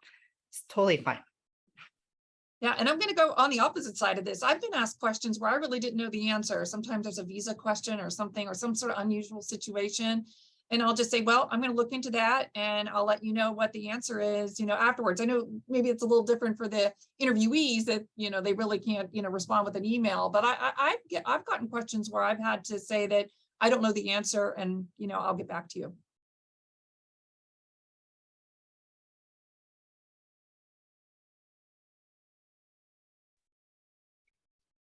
It's totally fine. Yeah, and I'm going to go on the opposite side of this. I've been asked questions where I really didn't know the answer. Sometimes there's a visa question or something, or some sort of unusual situation. And I'll just say, well, I'm going to look into that and I'll let you know what the answer is, afterwards. I know maybe it's a little different for the interviewees that, they really can't, respond with an email, but I've gotten questions where I've had to say that I don't know the answer and, I'll get back to you.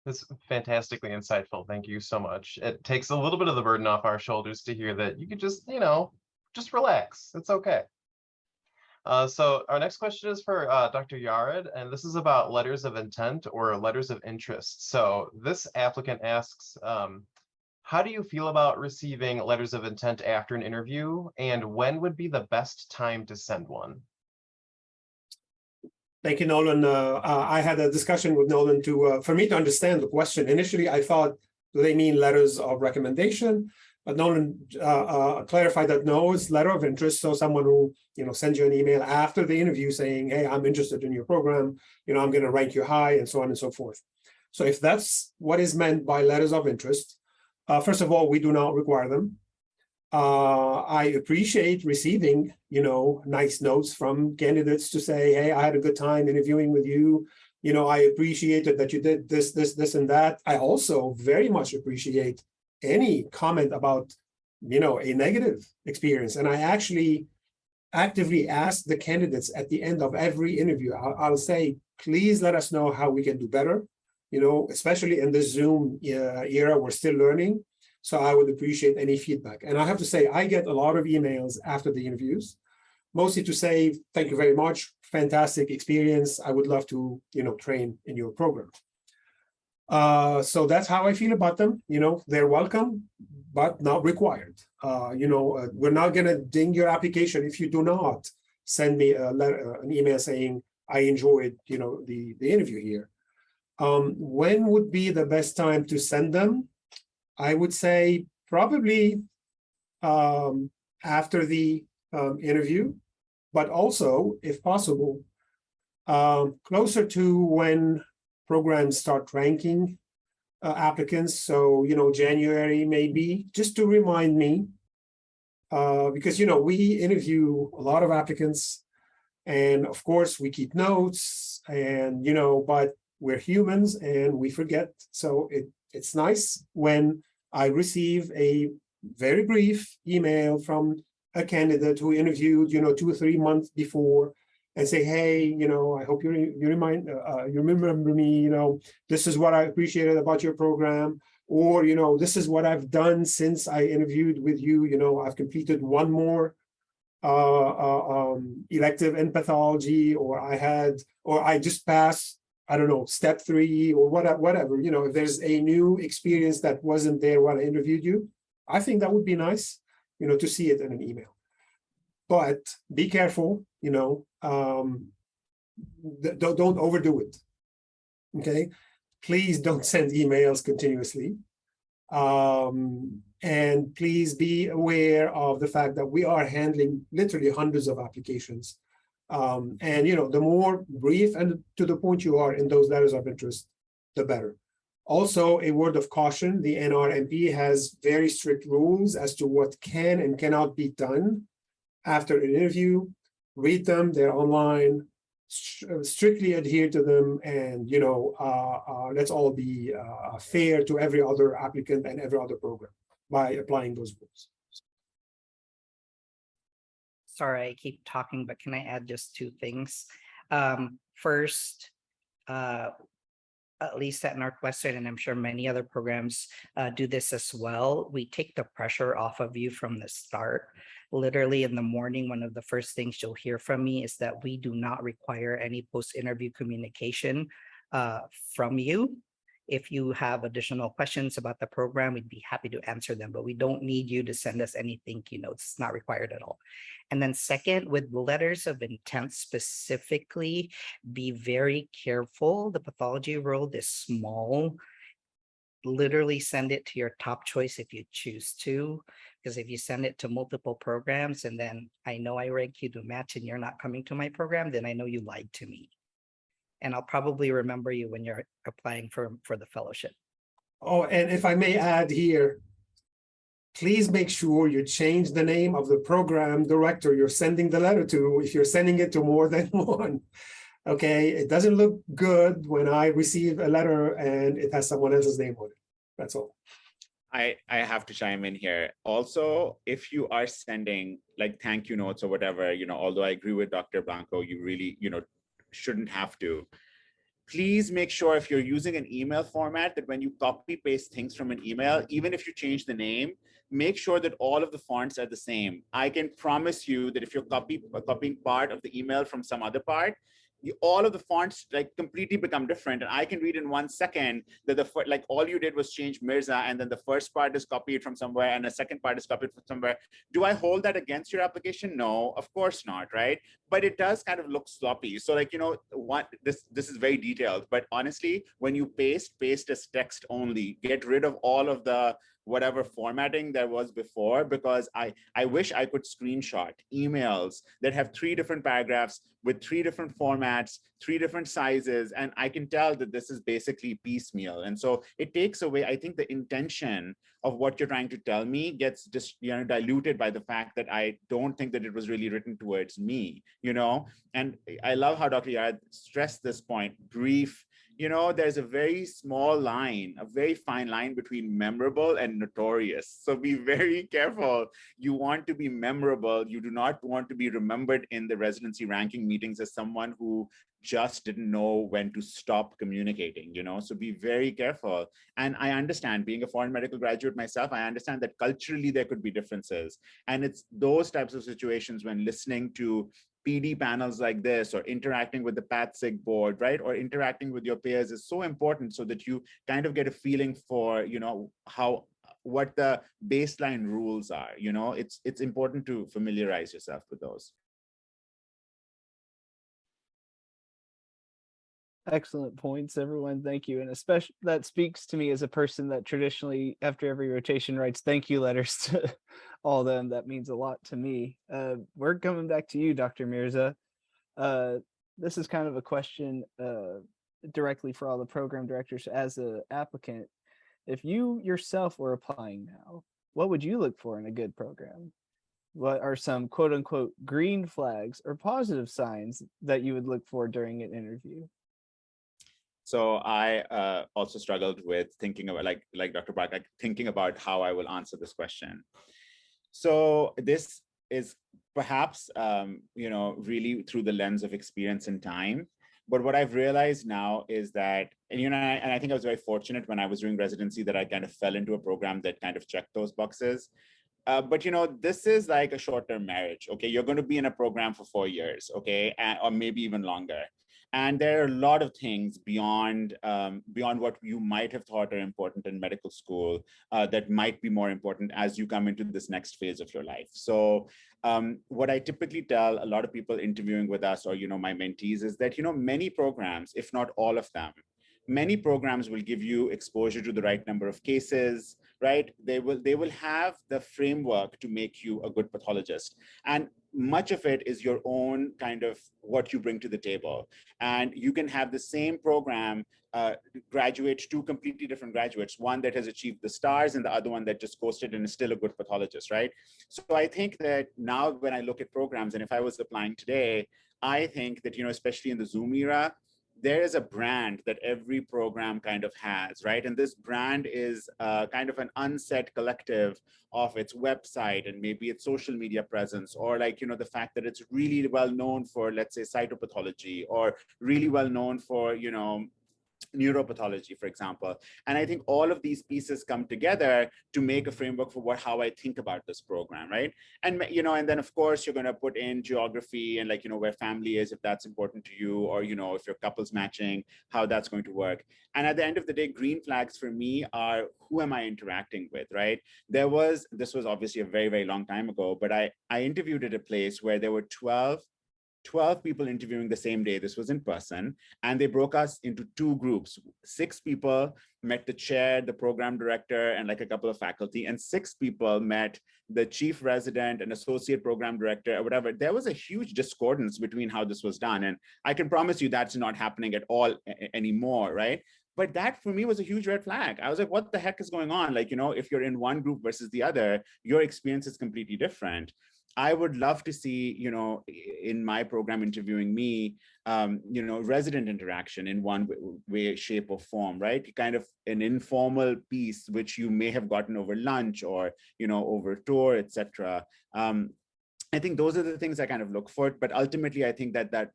That's fantastically insightful. Thank you so much. It takes a little bit of the burden off our shoulders to hear that you could just, just relax. It's okay. So our next question is for Dr. Yared, and this is about letters of intent or letters of interest. So this applicant asks, how do you feel about receiving letters of intent after an interview, and when would be the best time to send one? Thank you, Nolan. I had a discussion with Nolan for me to understand the question. Initially, I thought, do they mean letters of recommendation? But Nolan clarified that no, it's letter of interest. So someone who sends you an email after the interview saying, hey, I'm interested in your program, I'm going to rank you high, and so on and so forth. So if that's what is meant by letters of interest, first of all, we do not require them. I appreciate receiving, nice notes from candidates to say, hey, I had a good time interviewing with you. I appreciated that you did this, and that. I also very much appreciate any comment about a negative experience. And I actually actively ask the candidates at the end of every interview, I'll say, please let us know how we can do better, especially in the Zoom era, we're still learning. So I would appreciate any feedback. And I have to say, I get a lot of emails after the interviews, mostly to say, thank you very much, fantastic experience. I would love to, train in your program. So that's how I feel about them. They're welcome, but not required. We're not going to ding your application if you do not send me an email saying, I enjoyed, the interview here. When would be the best time to send them? I would say probably after the interview, but also, if possible, closer to when programs start ranking applicants. So, January maybe, just to remind me, because, we interview a lot of applicants, and of course we keep notes, and, but we're humans and we forget. So it's nice when I receive a very brief email from a candidate who interviewed, 2 or 3 months before, and say, hey, I hope you remember me, this is what I appreciated about your program, or, this is what I've done since I interviewed with you, I've completed one more elective in pathology, or I just passed, I don't know, step 3 or whatever, if there's a new experience that wasn't there when I interviewed you, I think that would be nice, to see it in an email. But be careful, don't overdo it. Okay, please don't send emails continuously. And please be aware of the fact that we are handling literally hundreds of applications. And the more brief and to the point you are in those letters of interest, the better. Also, a word of caution, the NRMP has very strict rules as to what can and cannot be done after an interview. Read them, they're online, strictly adhere to them, and let's all be fair to every other applicant and every other program by applying those rules. Sorry, I keep talking, but can I add just 2 things? First, at least at Northwestern, and I'm sure many other programs do this as well, we take the pressure off of you from the start. Literally in the morning, one of the first things you'll hear from me is that we do not require any post-interview communication from you. If you have additional questions about the program, we'd be happy to answer them, but we don't need you to send us any thank you notes. It's not required at all. And then second, with letters of intent specifically, be very careful. The pathology world is small. Literally send it to your top choice if you choose to, because if you send it to multiple programs and then I know I rank you to match and you're not coming to my program, then I know you lied to me. And I'll probably remember you when you're applying for the fellowship. Oh, and if I may add here, please make sure you change the name of the program director you're sending the letter to if you're sending it to more than one. Okay, it doesn't look good when I receive a letter and it has someone else's name on it. That's all. I have to chime in here. Also, if you are sending like thank you notes or whatever, although I agree with Dr. Blanco, you really, shouldn't have to. Please make sure if you're using an email format that when you copy paste things from an email, even if you change the name, make sure that all of the fonts are the same. I can promise you that if you're copying part of the email from some other part, all of the fonts completely become different. And I can read in 1 second that all you did was change Mirza, and then the first part is copied from somewhere and the second part is copied from somewhere. Do I hold that against your application? No, of course not, right? But it does kind of look sloppy. So this is very detailed, but honestly, when you paste as text only, get rid of all of the whatever formatting there was before, because I wish I could screenshot emails that have 3 different paragraphs with 3 different formats, 3 different sizes, and I can tell that this is basically piecemeal. And so it takes away, I think, the intention of what you're trying to tell me gets just diluted by the fact that I don't think that it was really written towards me, And I love how Dr. Yared stressed this point, brief, there's a very small line, a very fine line between memorable and notorious. So be very careful. You want to be memorable. You do not want to be remembered in the residency ranking meetings as someone who just didn't know when to stop communicating, so be very careful. And I understand, being a foreign medical graduate myself, I understand that culturally there could be differences. And it's those types of situations when listening to PD panels like this, or interacting with the PathSig board, right? Or interacting with your peers is so important, so that you kind of get a feeling for, what the baseline rules are. It's important to familiarize yourself with those. Excellent points, everyone. Thank you. And especially that speaks to me as a person that traditionally, after every rotation, writes thank you letters to all of them. That means a lot to me. We're coming back to you, Dr. Mirza. This is kind of a question directly for all the program directors as an applicant. If you yourself were applying now, what would you look for in a good program? What are some quote unquote green flags or positive signs that you would look for during an interview? So I also struggled with thinking about, like Dr. Park, thinking about how I will answer this question. So this is perhaps, really through the lens of experience and time. But what I've realized now is that, and I think I was very fortunate when I was doing residency that I kind of fell into a program that kind of checked those boxes. But this is like a short-term marriage. Okay, you're going to be in a program for 4 years, okay, or maybe even longer. And there are a lot of things beyond what you might have thought are important in medical school that might be more important as you come into this next phase of your life. So what I typically tell a lot of people interviewing with us, or my mentees, is that many programs, if not all of them, many programs will give you exposure to the right number of cases, right? They will have the framework to make you a good pathologist. And much of it is your own kind of what you bring to the table. And you can have the same program graduate two completely different graduates, one that has achieved the stars and the other one that just coasted and is still a good pathologist, right? So I think that now when I look at programs, and if I was applying today, I think that, especially in the Zoom era, there is a brand that every program kind of has, right? And this brand is kind of an unsaid collective of its website and maybe its social media presence, or the fact that it's really well known for, let's say, cytopathology, or really well known for, neuropathology, for example. And I think all of these pieces come together to make a framework for how I think about this program, right? And and then of course you're going to put in geography and where family is, if that's important to you, or if your couple's matching, how that's going to work. And at the end of the day, green flags for me are, who am I interacting with, right? This was obviously a very, very long time ago, but I interviewed at a place where there were 12 people interviewing the same day. This was in person, and they broke us into 2 groups. 6 people met the chair, the program director, and a couple of faculty, and 6 people met the chief resident and associate program director, or whatever. There was a huge discordance between how this was done. And I can promise you that's not happening at all anymore, right? But that for me was a huge red flag. I was like, what the heck is going on? If you're in one group versus the other, your experience is completely different. I would love to see, in my program interviewing me, resident interaction in one way, shape, or form, right? Kind of an informal piece, which you may have gotten over lunch or, over tour, etc. I think those are the things I kind of look for. But ultimately, I think that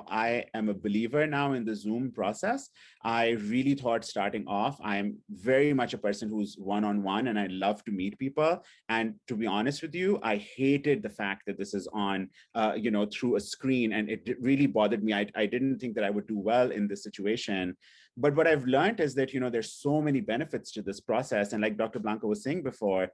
I am a believer now in the Zoom process. I really thought starting off, I'm very much a person who's one-on-one, and I love to meet people. And to be honest with you, I hated the fact that this is on, through a screen, and it really bothered me. I didn't think that I would do well in this situation. But what I've learned is that, there's so many benefits to this process. And like Dr. Blanco was saying before,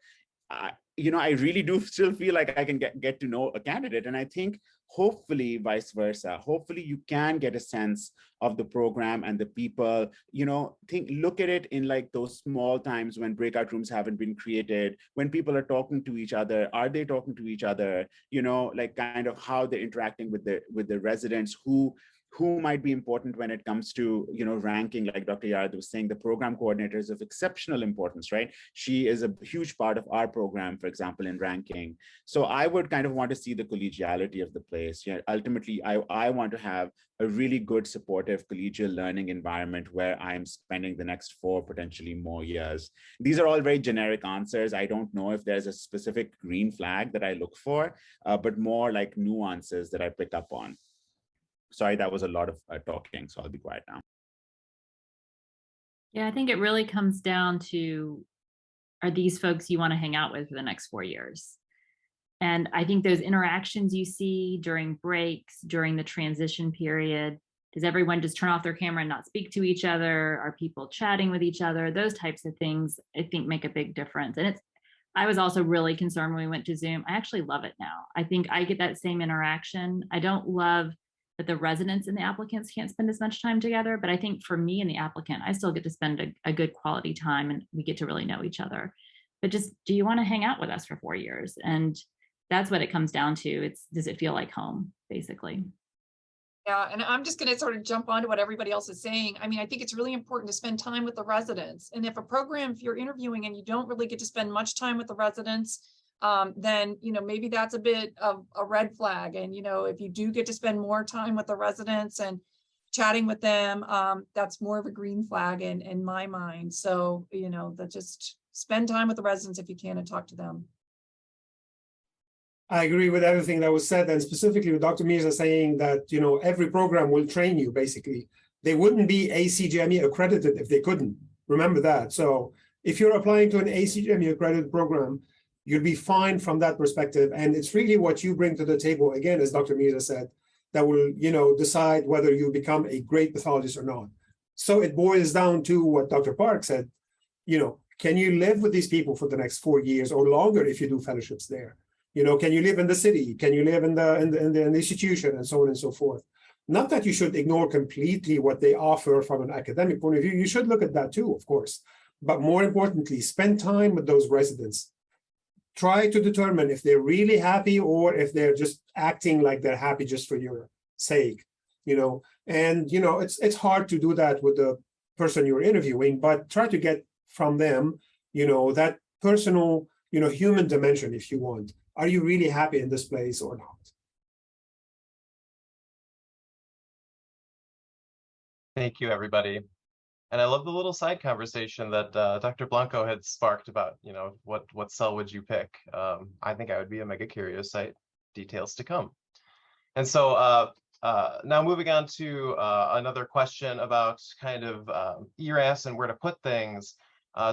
I really do still feel like I can get to know a candidate. And I think hopefully vice versa. Hopefully you can get a sense of the program and the people, look at it in those small times when breakout rooms haven't been created, when people are talking to each other. Are they talking to each other? Kind of how they're interacting with the residents, who who might be important when it comes to, ranking, like Dr. Yared was saying, the program coordinator is of exceptional importance, right? She is a huge part of our program, for example, in ranking. So I would kind of want to see the collegiality of the place. Ultimately, I want to have a really good, supportive, collegial learning environment where I'm spending the next 4, potentially more years. These are all very generic answers. I don't know if there's a specific green flag that I look for, but more like nuances that I pick up on. Sorry, that was a lot of talking, so I'll be quiet now. Yeah, I think it really comes down to, are these folks you want to hang out with for the next 4 years? And I think those interactions you see during breaks, during the transition period, does everyone just turn off their camera and not speak to each other? Are people chatting with each other? Those types of things, I think, make a big difference. And I was also really concerned when we went to Zoom. I actually love it now. I think I get that same interaction. I don't love that the residents and the applicants can't spend as much time together, but I think for me and the applicant, I still get to spend a good quality time and we get to really know each other. But just, do you want to hang out with us for 4 years? And that's what it comes down to. Does it feel like home, basically? Yeah, and I'm just going to sort of jump onto what everybody else is saying. I mean, I think it's really important to spend time with the residents. And if you're interviewing and you don't really get to spend much time with the residents, then, maybe that's a bit of a red flag. And, if you do get to spend more time with the residents and chatting with them, that's more of a green flag in my mind. So, that just spend time with the residents if you can and talk to them. I agree with everything that was said, and specifically with Dr. Mirza saying that, every program will train you, basically. They wouldn't be ACGME accredited if they couldn't. Remember that. So if you're applying to an ACGME accredited program, you'll be fine from that perspective. And it's really what you bring to the table, again, as Dr. Mirza said, that will, decide whether you become a great pathologist or not. So it boils down to what Dr. Park said, can you live with these people for the next 4 years or longer if you do fellowships there? Can you live in the city? Can you live in the institution, and so on and so forth? Not that you should ignore completely what they offer from an academic point of view. You should look at that too, of course. But more importantly, spend time with those residents. Try to determine if they're really happy or if they're just acting like they're happy just for your sake. And it's hard to do that with the person you're interviewing, but try to get from them, that personal, human dimension, if you want. Are you really happy in this place or not? Thank you, everybody. And I love the little side conversation that Dr. Blanco had sparked about, what cell would you pick? I think I would be a megakaryocyte, details to come. And so now moving on to another question about kind of ERAS and where to put things.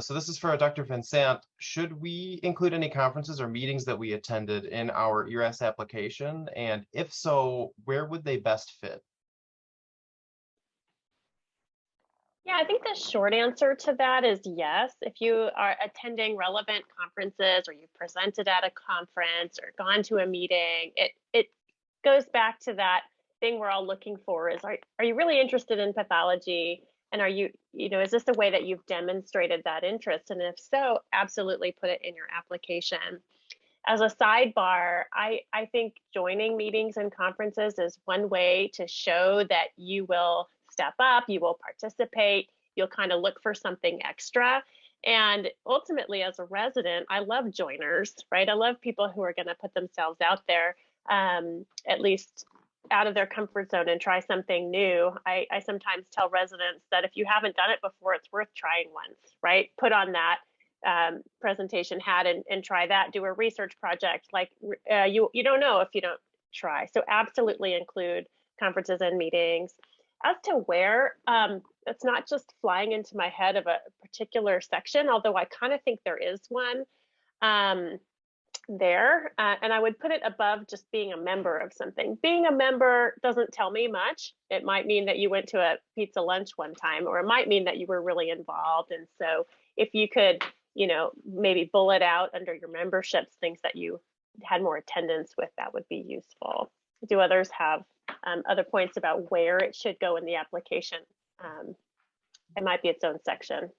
So this is for Dr. VanSandt. Should we include any conferences or meetings that we attended in our ERAS application? And if so, where would they best fit? Yeah, I think the short answer to that is yes. If you are attending relevant conferences or you've presented at a conference or gone to a meeting, it goes back to that thing we're all looking for is, are you really interested in pathology? And are you, is this the way that you've demonstrated that interest? And if so, absolutely put it in your application. As a sidebar, I think joining meetings and conferences is one way to show that you will step up, you will participate, you'll kind of look for something extra. And ultimately, as a resident, I love joiners, right? I love people who are going to put themselves out there, at least out of their comfort zone and try something new. I sometimes tell residents that if you haven't done it before, it's worth trying once, right? Put on that presentation hat and try that, do a research project. Like you don't know if you don't try. So absolutely include conferences and meetings. As to where, it's not just flying into my head of a particular section, although I kind of think there is one there. And I would put it above just being a member of something. Being a member doesn't tell me much. It might mean that you went to a pizza lunch one time, or it might mean that you were really involved. And so if you could, maybe bullet out under your memberships, things that you had more attendance with, that would be useful. Do others have other points about where it should go in the application? It might be its own section.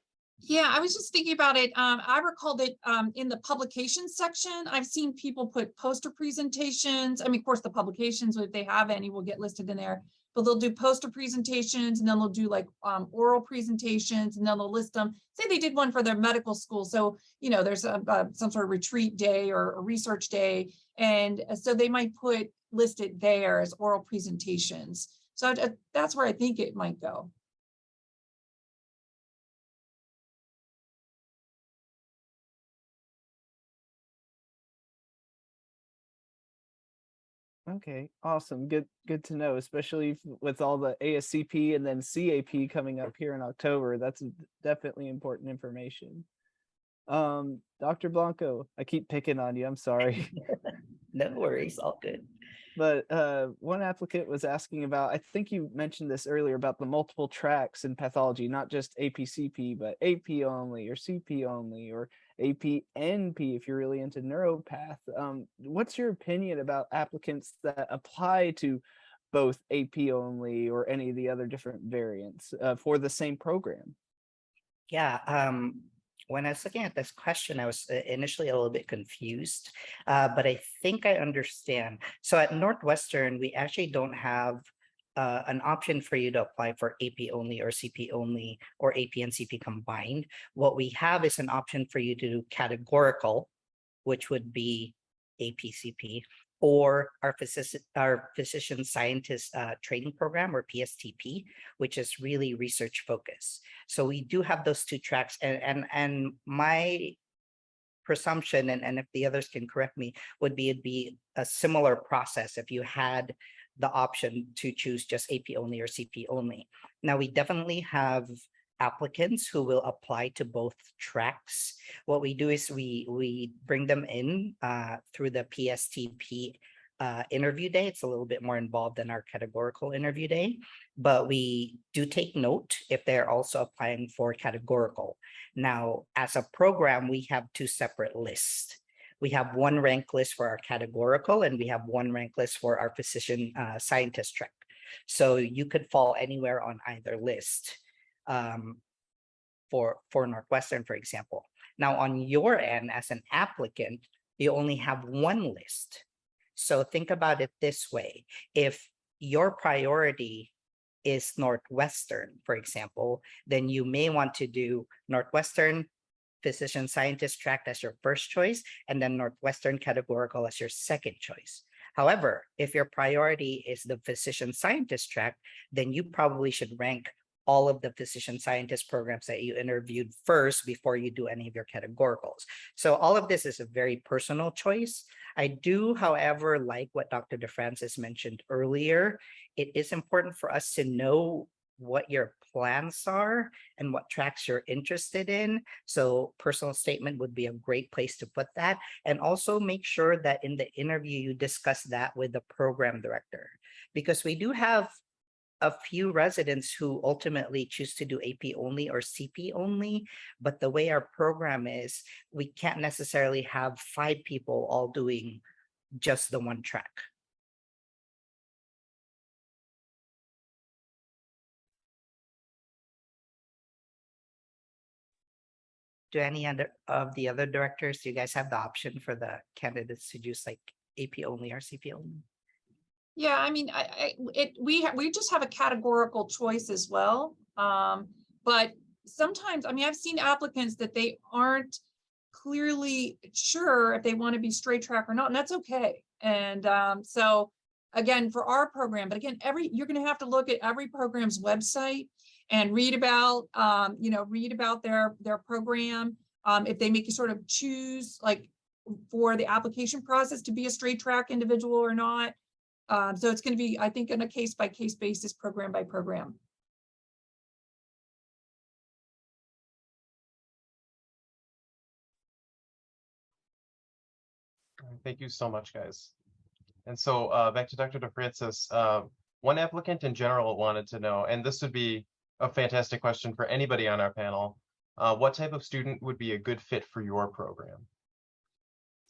Yeah, I was just thinking about it. I recalled it in the publications section. I've seen people put poster presentations. I mean, of course, the publications, if they have any, will get listed in there. but they'll do poster presentations, and then they'll do like oral presentations, and then they'll list them. Say they did one for their medical school. So, you know, there's some sort of retreat day or a research day. And so they might list it there as oral presentations. So that's where I think it might go. Okay, awesome. Good to know, especially with all the ASCP and then CAP coming up here in October. That's definitely important information. Dr. Blanco, I keep picking on you. I'm sorry. No worries, all good. But one applicant was asking about, I think you mentioned this earlier, about the multiple tracks in pathology, not just APCP, but AP only or CP only or APNP if you're really into neuropath. What's your opinion about applicants that apply to both AP only or any of the other different variants for the same program? Yeah, when I was looking at this question, I was initially a little bit confused, but I think I understand. So at Northwestern, we actually don't have an option for you to apply for AP only or CP only or AP and CP combined. What we have is an option for you to do categorical, which would be APCP, or our physician scientist training program, or PSTP, which is really research focused. So we do have those two tracks, and my presumption, and if the others can correct me, would be it'd be a similar process if you had the option to choose just AP only or CP only. Now we definitely have applicants who will apply to both tracks. What we do is we bring them in through the PSTP interview day. It's a little bit more involved than our categorical interview day, but we do take note if they're also applying for categorical. Now, as a program, we have two separate lists. We have one rank list for our categorical, and we have one rank list for our physician scientist track. So you could fall anywhere on either list. For Northwestern, for example. Now, on your end, as an applicant, you only have one list. So think about it this way. If your priority is Northwestern, for example, then you may want to do Northwestern physician scientist track as your first choice, and then Northwestern categorical as your second choice. However, if your priority is the physician scientist track, then you probably should rank all of the physician scientist programs that you interviewed first before you do any of your categoricals. So all of this is a very personal choice. I do, however, like what Dr. DeFrances mentioned earlier. It is important for us to know what your plans are and what tracks you're interested in. So personal statement would be a great place to put that. And also make sure that in the interview, you discuss that with the program director, because we do have a few residents who ultimately choose to do AP only or CP only, but the way our program is, we can't necessarily have 5 people all doing just the one track. Do any other of the other directors, do you guys have the option for the candidates to choose like AP only or CP only? Yeah, I mean, we just have a categorical choice as well. But sometimes, I mean, I've seen applicants that they aren't clearly sure if they want to be straight track or not, and that's okay. And so again, for our program, but again, you're going to have to look at every program's website and read about, read about their program. If they make you sort of choose, like, for the application process to be a straight track individual or not. So it's going to be, I think, on a case-by-case basis, program by program. Thank you so much, guys. And so back to Dr. DeFrances, one applicant in general wanted to know, and this would be a fantastic question for anybody on our panel, what type of student would be a good fit for your program?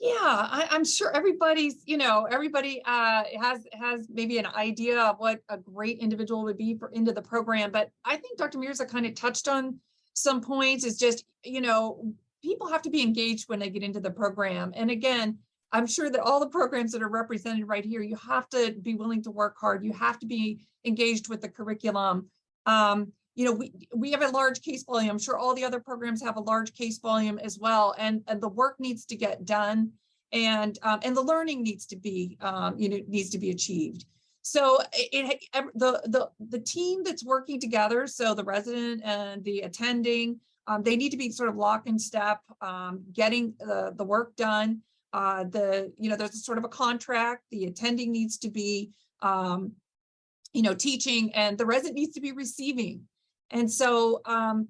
Yeah, I'm sure everybody's, everybody has maybe an idea of what a great individual would be into the program. But I think Dr. Mirza kind of touched on some points. Is just, people have to be engaged when they get into the program. And again, I'm sure that all the programs that are represented right here, you have to be willing to work hard. You have to be engaged with the curriculum. You know, we have a large case volume. I'm sure all the other programs have a large case volume as well, and the work needs to get done, and the learning needs to be needs to be achieved. So the team that's working together, so the resident and the attending, they need to be sort of lock in step, getting the work done. There's sort of a contract. The attending needs to be, teaching, and the resident needs to be receiving. And so, I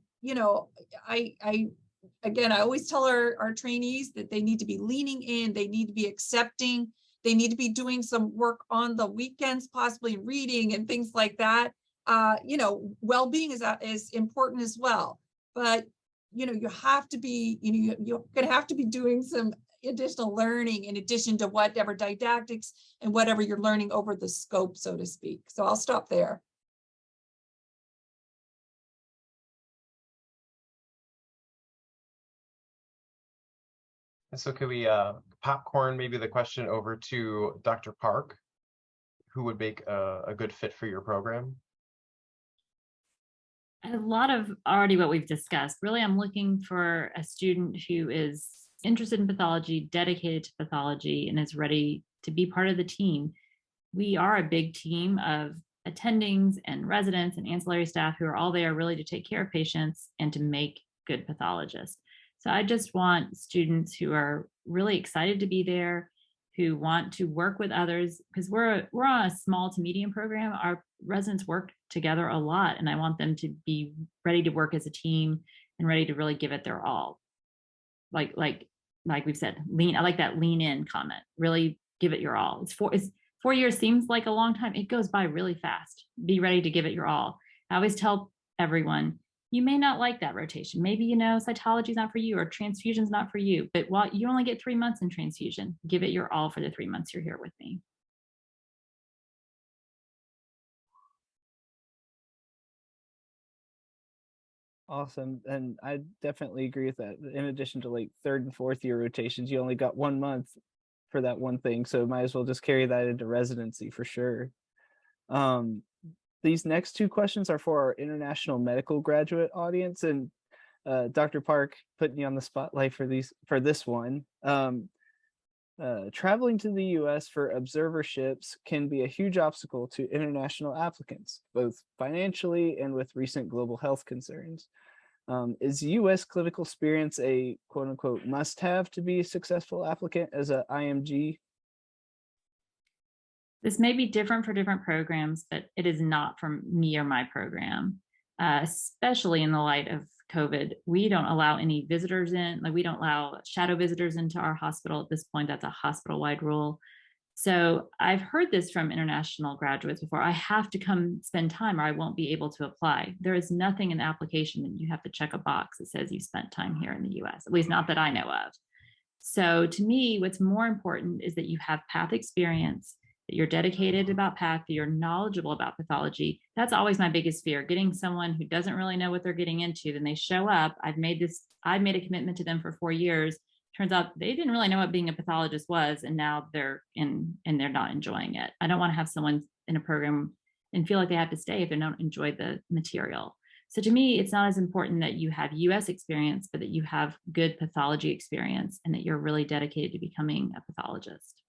always tell our trainees that they need to be leaning in, they need to be accepting, they need to be doing some work on the weekends, possibly reading and things like that. Well-being is important as well, but you have to be, you're gonna have to be doing some additional learning in addition to whatever didactics and whatever you're learning over the scope, so to speak. So I'll stop there. And so could we popcorn maybe the question over to Dr. Park, who would make a good fit for your program? A lot of already what we've discussed. Really, I'm looking for a student who is interested in pathology, dedicated to pathology, and is ready to be part of the team. We are a big team of attendings and residents and ancillary staff who are all there really to take care of patients and to make good pathologists. So I just want students who are really excited to be there, who want to work with others, because we're on a small to medium program. Our residents work together a lot, and I want them to be ready to work as a team and ready to really give it their all. Like we've said, I like that lean in comment, really give it your all. It's 4 years seems like a long time. It goes by really fast. Be ready to give it your all. I always tell everyone, you may not like that rotation. Maybe, cytology is not for you or transfusion is not for you, but while you only get 3 months in transfusion, give it your all for the 3 months you're here with me. Awesome. And I definitely agree with that. In addition to like 3rd and 4th year rotations, you only got 1 month for that one thing. So might as well just carry that into residency for sure. These next 2 questions are for our international medical graduate audience, and Dr. Park, putting you on the spotlight for this one. Traveling to the US for observerships can be a huge obstacle to international applicants, both financially and with recent global health concerns. Is US clinical experience a quote unquote must-have to be a successful applicant as a IMG? This may be different for different programs, but it is not for me or my program, especially in the light of COVID. We don't allow any visitors in, we don't allow shadow visitors into our hospital at this point. That's a hospital-wide rule. So I've heard this from international graduates before. I have to come spend time or I won't be able to apply. There is nothing in the application that you have to check a box that says you spent time here in the US, at least not that I know of. So to me, what's more important is that you have path experience, that you're dedicated about path, that you're knowledgeable about pathology. That's always my biggest fear, getting someone who doesn't really know what they're getting into. Then they show up, I've made a commitment to them for 4 years. Turns out they didn't really know what being a pathologist was, and now they're in and they're not enjoying it. I don't want to have someone in a program and feel like they have to stay if they don't enjoy the material. So to me, it's not as important that you have US experience, but that you have good pathology experience and that you're really dedicated to becoming a pathologist.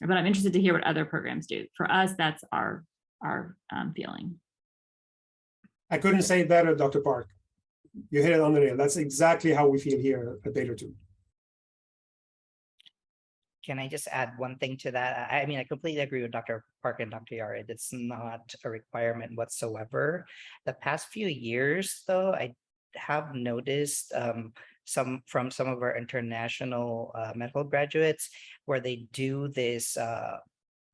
But I'm interested to hear what other programs do. For us, that's our feeling. I couldn't say it better, Dr. Park. You hit it on the nail. That's exactly how we feel here at Baylor too. Can I just add one thing to that? I mean, I completely agree with Dr. Park and Dr. Yared. It's not a requirement whatsoever. The past few years, though, I have noticed some of our international medical graduates where they do this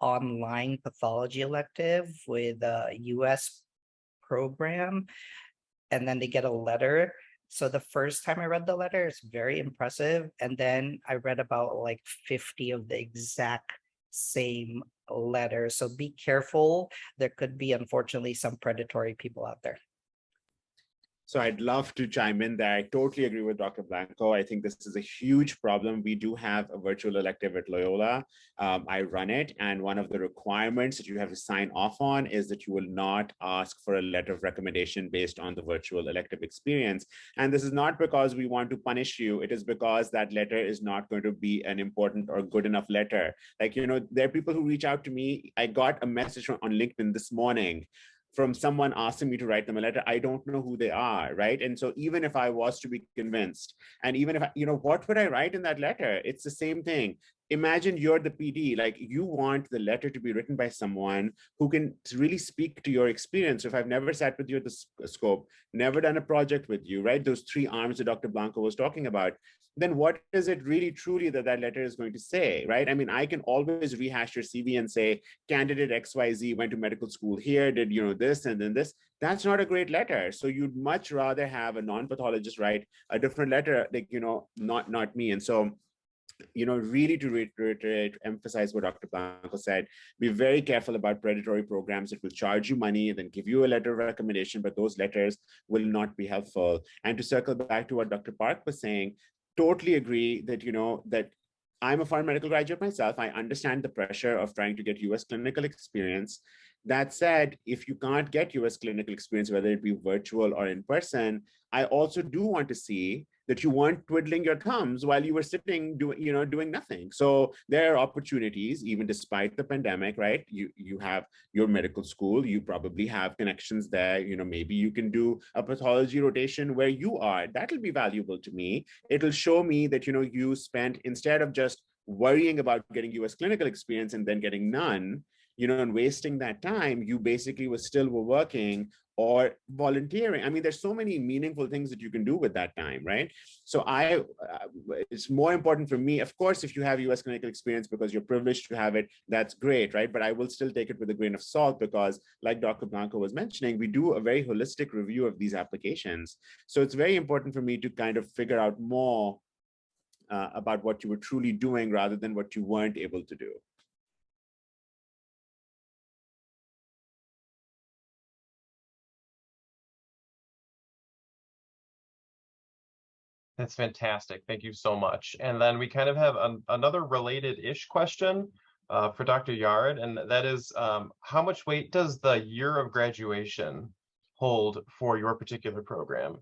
online pathology elective with a US program, and then they get a letter. So the first time I read the letter, it's very impressive. And then I read about like 50 of the exact same letter. So be careful. There could be, unfortunately, some predatory people out there. So I'd love to chime in there. I totally agree with Dr. Blanco. I think this is a huge problem. We do have a virtual elective at Loyola. I run it, and one of the requirements that you have to sign off on is that you will not ask for a letter of recommendation based on the virtual elective experience. And this is not because we want to punish you. It is because that letter is not going to be an important or good enough letter. Like, you know, there are people who reach out to me. I got a message on LinkedIn this morning from someone asking me to write them a letter. I don't know who they are, right? And so even if I was to be convinced, and even if, you know, what would I write in that letter? It's the same thing. Imagine you're the PD, like you want the letter to be written by someone who can really speak to your experience. So if I've never sat with you at the scope, never done a project with you, right? Those 3 arms that Dr. Blanco was talking about, then what is it really truly that letter is going to say, right? I mean, I can always rehash your CV and say, candidate XYZ went to medical school here, did, you know, this and then this. That's not a great letter. So you'd much rather have a non-pathologist write a different letter, like, you know, not me. And so, you know, really to reiterate, emphasize what Dr. Blanco said, be very careful about predatory programs that will charge you money, then give you a letter of recommendation, but those letters will not be helpful. And to circle back to what Dr. Park was saying, totally agree that, you know, that I'm a foreign medical graduate myself. I understand the pressure of trying to get US clinical experience. That said, if you can't get US clinical experience, whether it be virtual or in person, I also do want to see that you weren't twiddling your thumbs while you were sitting doing nothing. So there are opportunities, even despite the pandemic, right? You have your medical school, you probably have connections there. You know, maybe you can do a pathology rotation where you are. That'll be valuable to me. It'll show me that, you know, you spent, instead of just worrying about getting US clinical experience and then getting none, you know, and wasting that time, you basically were working or volunteering. I mean, there's so many meaningful things that you can do with that time, right? So it's more important for me, of course, if you have US clinical experience because you're privileged to have it, that's great, right? But I will still take it with a grain of salt because, like Dr. Blanco was mentioning, we do a very holistic review of these applications. So it's very important for me to kind of figure out more about what you were truly doing rather than what you weren't able to do. That's fantastic. Thank you so much. And then we kind of have another related-ish question for Dr. Yared, and that is, how much weight does the year of graduation hold for your particular program?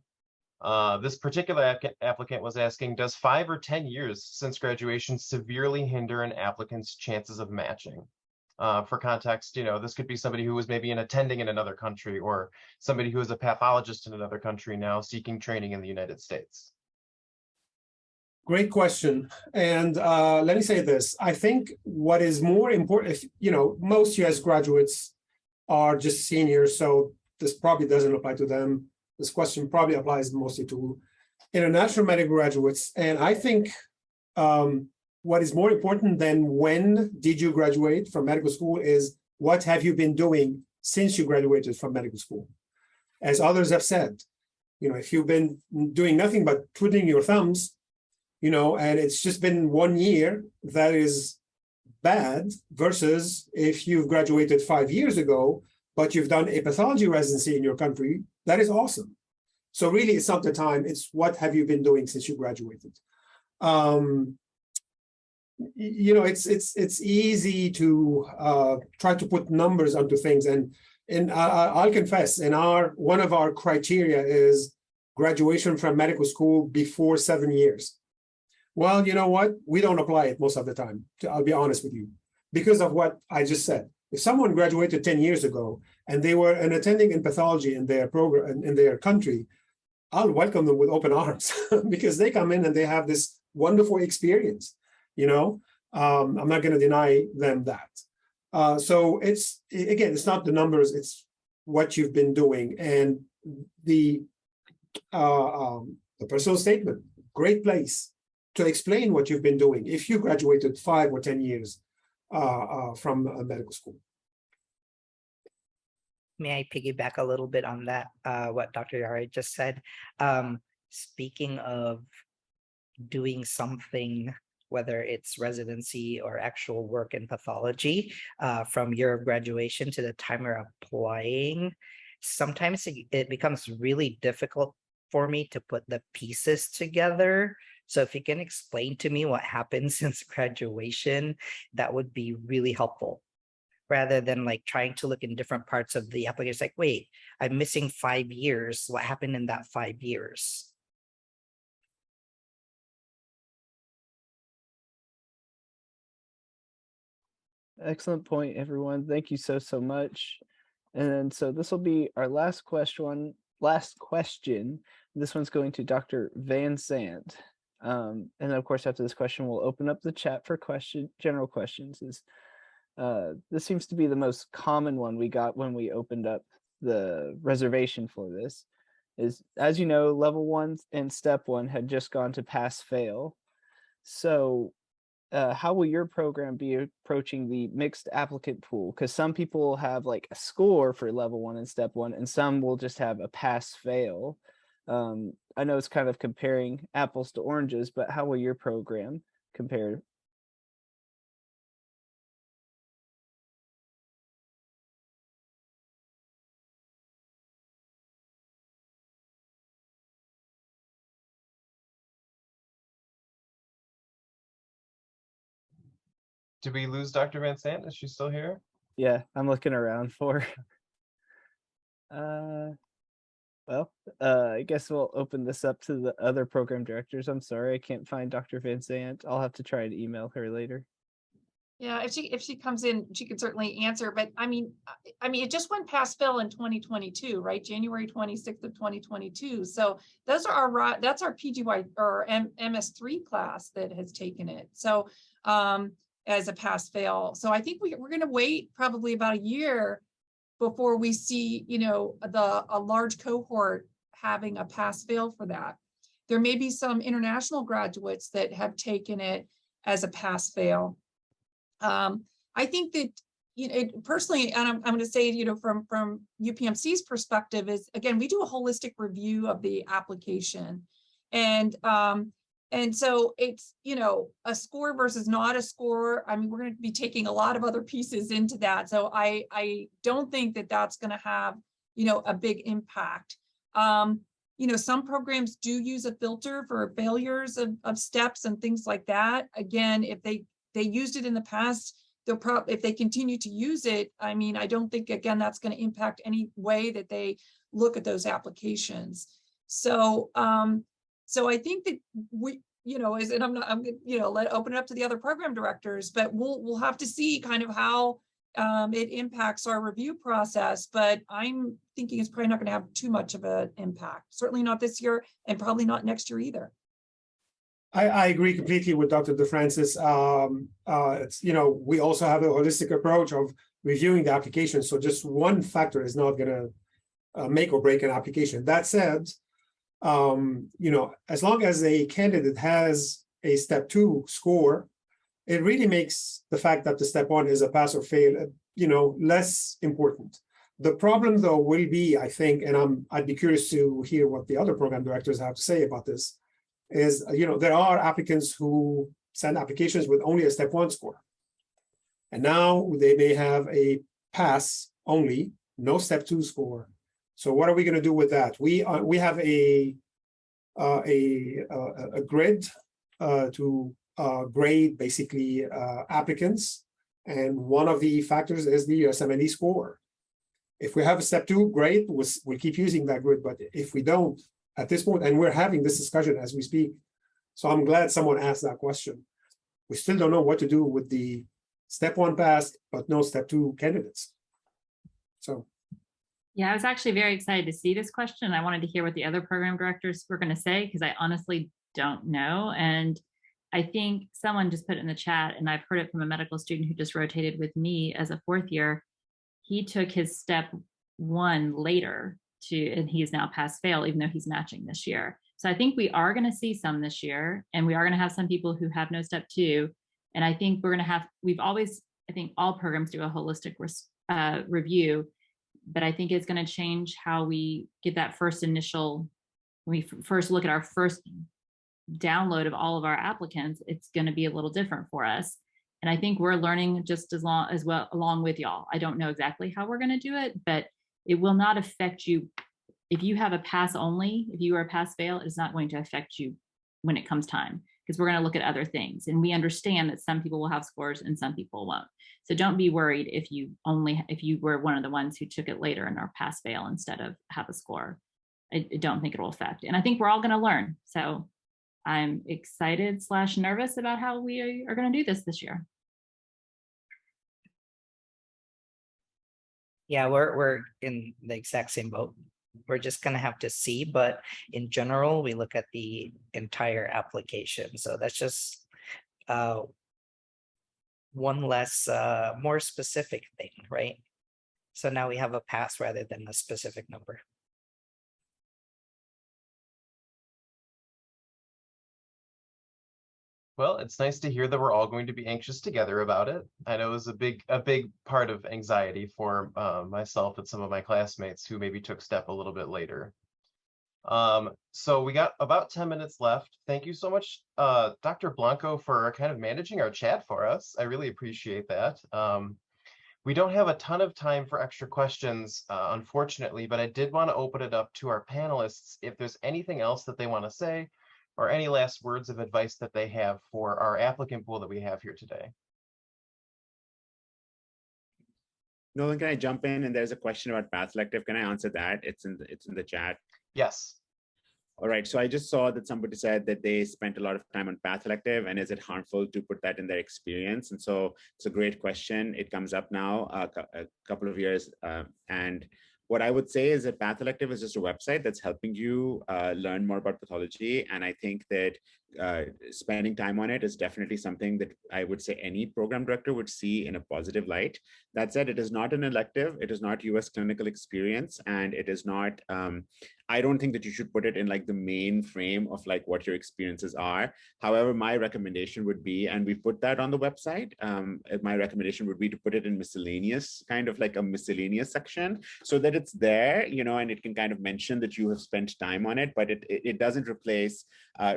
This particular applicant was asking, does 5 or 10 years since graduation severely hinder an applicant's chances of matching? For context, you know, this could be somebody who was maybe attending in another country, or somebody who is a pathologist in another country now seeking training in the United States. Great question. And let me say this. I think what is more important, if, you know, most US graduates are just seniors, so this probably doesn't apply to them. This question probably applies mostly to international medical graduates. And I think what is more important than when did you graduate from medical school is what have you been doing since you graduated from medical school? As others have said, you know, if you've been doing nothing but twiddling your thumbs, you know, and it's just been 1 year, that is bad, versus if you've graduated 5 years ago, but you've done a pathology residency in your country, that is awesome. So really, it's not the time, it's what have you been doing since you graduated. You know, it's easy to try to put numbers onto things, and I'll confess, one of our criteria is graduation from medical school before 7 years. Well, you know what? We don't apply it most of the time, I'll be honest with you, because of what I just said. If someone graduated 10 years ago and they were attending in pathology in their program, in their country, I'll welcome them with open arms because they come in and they have this wonderful experience, you know? I'm not going to deny them that. So again, it's not the numbers, it's what you've been doing. And the personal statement, great place to explain what you've been doing if you graduated 5 or 10 years from medical school. May I piggyback a little bit on that, what Dr. Yared just said? Speaking of doing something, whether it's residency or actual work in pathology, from year of graduation to the time you're applying, sometimes it becomes really difficult for me to put the pieces together. So if you can explain to me what happened since graduation, that would be really helpful. Rather than like trying to look in different parts of the application, like, wait, I'm missing 5 years. What happened in that 5 years? Excellent point, everyone. Thank you so much. And then, so this will be our last question. This one's going to Dr. VanSandt. And then, of course, after this question, we'll open up the chat for general questions. This seems to be the most common one we got when we opened up the reservation for this. As you know, level 1 and step 1 had just gone to pass-fail. So how will your program be approaching the mixed applicant pool? Because some people have like a score for level 1 and step 1, and some will just have a pass-fail. I know it's kind of comparing apples to oranges, but how will your program compare? Did we lose Dr. VanSandt? Is she still here? Yeah, I'm looking around for. Well, I guess we'll open this up to the other program directors. I'm sorry, I can't find Dr. VanSandt. I'll have to try and email her later. Yeah, if she comes in, she can certainly answer. But I mean, it just went past fail in 2022, right? January 26th of 2022. So that's our PGY or MS3 class that has taken it. So as a pass fail. So I think we're going to wait probably about a year before we see, a large cohort having a pass fail for that. There may be some international graduates that have taken it as a pass fail. I think that, personally, and I'm going to say, from UPMC's perspective is, again, we do a holistic review of the application. And so it's, a score versus not a score. I mean, we're going to be taking a lot of other pieces into that. So I don't think that that's going to have, a big impact. Some programs do use a filter for failures of steps and things like that. Again, if they used it in the past, if they continue to use it, I mean, I don't think, again, that's going to impact any way that they look at those applications. So, so I think that we, and I'm going to open it up to the other program directors, but we'll have to see kind of how it impacts our review process. But I'm thinking it's probably not going to have too much of an impact. Certainly not this year, and probably not next year either. I agree completely with Dr. DeFrances. It's, we also have a holistic approach of reviewing the application. So just one factor is not going to make or break an application. That said, as long as a candidate has a step 2 score, it really makes the fact that the step 1 is a pass or fail, less important. The problem, though, will be, I think, and I'd be curious to hear what the other program directors have to say about this, is, there are applicants who send applications with only a step 1 score. And now they may have a pass only, no step 2 score. So what are we going to do with that? We have a grid to grade basically applicants, and one of the factors is the USMLE score. If we have a step 2, great, we'll keep using that grid. But if we don't at this point, and we're having this discussion as we speak, so I'm glad someone asked that question. We still don't know what to do with the step 1 passed, but no step 2 candidates. So. Yeah, I was actually very excited to see this question. I wanted to hear what the other program directors were going to say, because I honestly don't know. And I think someone just put it in the chat, and I've heard it from a medical student who just rotated with me as a 4th year. He took his step 1 later and he is now pass fail, even though he's matching this year. So I think we are going to see some this year, and we are going to have some people who have no step 2. And I think I think all programs do a holistic review, but I think it's going to change how we get that first initial, when we first look at our first download of all of our applicants, it's going to be a little different for us. And I think we're learning just along with y'all. I don't know exactly how we're going to do it, but it will not affect you. If you have a pass only, if you are a pass fail, it's not going to affect you when it comes time, because we're going to look at other things. And we understand that some people will have scores and some people won't. So don't be worried if you were one of the ones who took it later and are pass fail instead of have a score. I don't think it will affect. And I think we're all going to learn. So I'm excited / nervous about how we are going to do this year. Yeah, we're in the exact same boat. We're just going to have to see, but in general, we look at the entire application. So that's just one less, more specific thing, right? So now we have a pass rather than a specific number. Well, it's nice to hear that we're all going to be anxious together about it. I know it was a big part of anxiety for myself and some of my classmates who maybe took step a little bit later. So we got about 10 minutes left. Thank you so much, Dr. Blanco, for kind of managing our chat for us. I really appreciate that. We don't have a ton of time for extra questions, unfortunately, but I did want to open it up to our panelists if there's anything else that they want to say, or any last words of advice that they have for our applicant pool that we have here today. Nolan, can I jump in? And there's a question about path elective. Can I answer that? It's in the chat. Yes. All right. So I just saw that somebody said that they spent a lot of time on path elective, and is it harmful to put that in their experience? And so it's a great question. It comes up now a couple of years, and what I would say is that Path Elective is just a website that's helping you learn more about pathology. And I think that spending time on it is definitely something that I would say any program director would see in a positive light. That said, it is not an elective, it is not US clinical experience, and it is not, I don't think that you should put it in like the main frame of like what your experiences are. However, my recommendation would be, and we put that on the website, my recommendation would be to put it in miscellaneous, kind of like a miscellaneous section, so that it's there, you know, and it can kind of mention that you have spent time on it, but it doesn't replace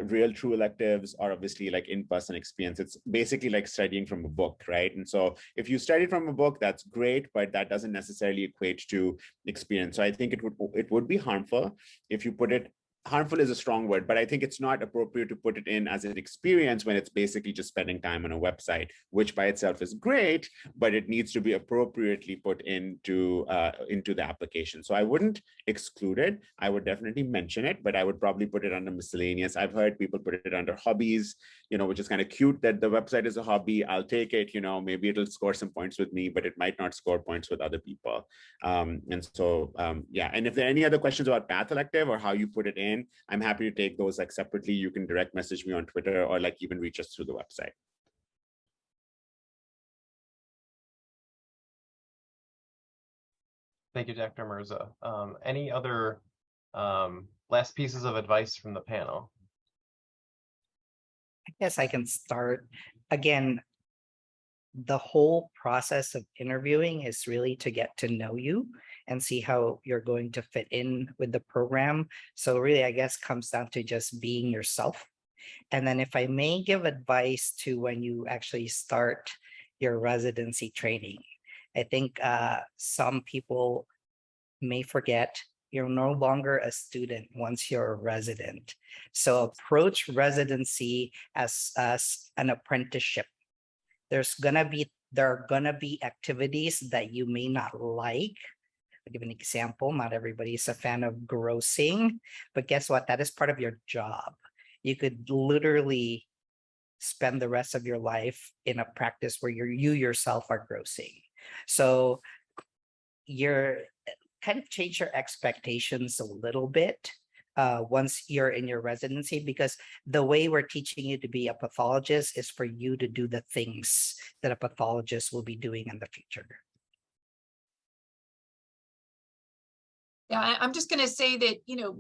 real true electives or obviously like in-person experience. It's basically like studying from a book, right? And so if you study from a book, that's great, but that doesn't necessarily equate to experience. So I think it would be harmful if you put it, harmful is a strong word, but I think it's not appropriate to put it in as an experience when it's basically just spending time on a website, which by itself is great, but it needs to be appropriately put into the application. So I wouldn't exclude it. I would definitely mention it, but I would probably put it under miscellaneous. I've heard people put it under hobbies, you know, which is kind of cute that the website is a hobby. I'll take it, you know, maybe it'll score some points with me, but it might not score points with other people. And so, yeah. And if there are any other questions about Path Elective or how you put it in, I'm happy to take those like separately. You can direct message me on Twitter or like even reach us through the website. Thank you, Dr. Mirza. Any other last pieces of advice from the panel? I guess I can start. Again, the whole process of interviewing is really to get to know you and see how you're going to fit in with the program. So really, I guess, comes down to just being yourself. And then if I may give advice to when you actually start your residency training, I think some people may forget you're no longer a student once you're a resident. So approach residency as an apprenticeship. There are gonna be activities that you may not like. I'll give an example. Not everybody is a fan of grossing, but guess what? That is part of your job. You could literally spend the rest of your life in a practice where you yourself are grossing. So you're kind of change your expectations a little bit once you're in your residency, because the way we're teaching you to be a pathologist is for you to do the things that a pathologist will be doing in the future. Yeah, I'm just going to say that, you know,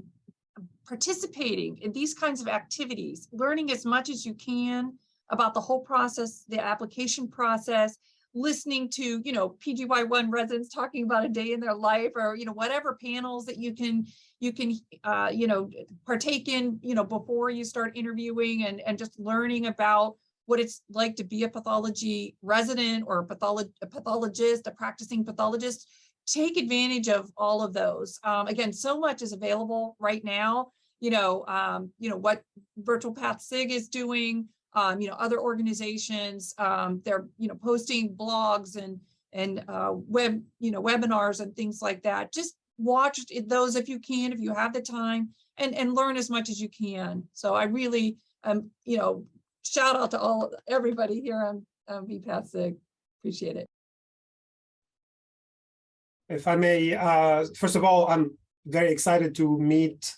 participating in these kinds of activities, learning as much as you can about the whole process, the application process, listening to, you know, PGY1 residents talking about a day in their life, or, you know, whatever panels that you can, you know, partake in, you know, before you start interviewing, and just learning about what it's like to be a pathology resident or a pathologist, a practicing pathologist. take advantage of all of those. Again, so much is available right now. What Virtual Path SIG is doing, other organizations, they're, posting blogs and webinars and things like that. Just watch those if you can, if you have the time, and learn as much as you can. So I really, shout out to everybody here on VPath SIG. Appreciate it. If I may, first of all, I'm very excited to meet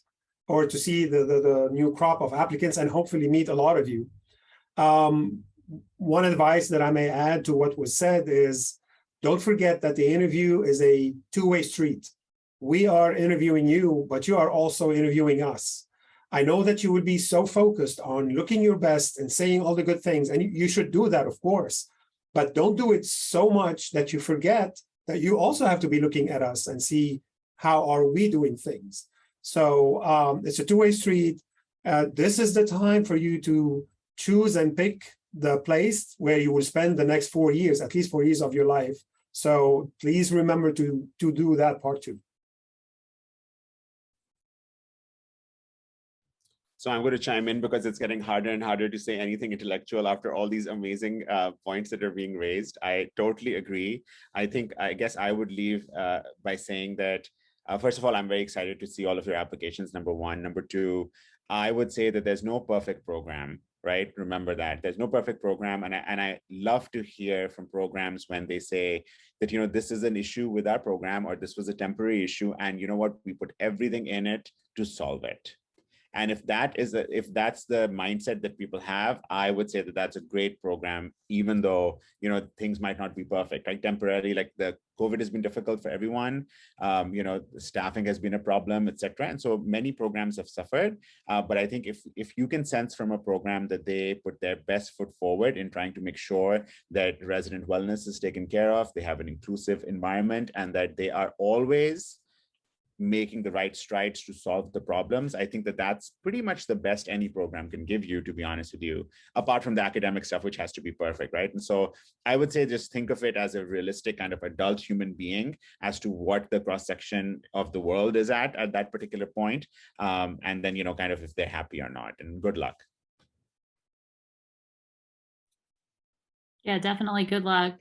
or to see the new crop of applicants and hopefully meet a lot of you. One advice that I may add to what was said is, don't forget that the interview is a two-way street. We are interviewing you, but you are also interviewing us. I know that you would be so focused on looking your best and saying all the good things, and you should do that, of course, but don't do it so much that you forget that you also have to be looking at us and see how are we doing things. So it's a two-way street. This is the time for you to choose and pick the place where you will spend the next 4 years, at least 4 years of your life. So please remember to do that part too. So I'm going to chime in because it's getting harder and harder to say anything intellectual after all these amazing points that are being raised. I totally agree. I guess I would leave by saying that, first of all, I'm very excited to see all of your applications, number one. Number two, I would say that there's no perfect program, right? Remember that there's no perfect program. And I love to hear from programs when they say that, this is an issue with our program, or this was a temporary issue. And you know what, we put everything in it to solve it. And if that's the mindset that people have, I would say that that's a great program, even though, things might not be perfect, right? Temporarily, like the COVID has been difficult for everyone. Staffing has been a problem, et cetera. And so many programs have suffered. But I think if you can sense from a program that they put their best foot forward in trying to make sure that resident wellness is taken care of, they have an inclusive environment, and that they are always making the right strides to solve the problems, I think that that's pretty much the best any program can give you, to be honest with you, apart from the academic stuff, which has to be perfect, right? And so I would say just think of it as a realistic kind of adult human being as to what the cross-section of the world is at that particular point. And then, kind of if they're happy or not, and good luck. Yeah, definitely good luck.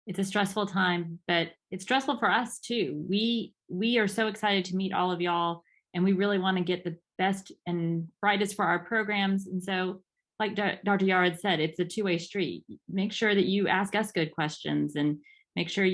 It's a stressful time, but it's stressful for us too. We are so excited to meet all of y'all, and we really want to get the best and brightest for our programs. And so, like Dr. Yared said, it's a two-way street. Make sure that you ask us good questions, and make sure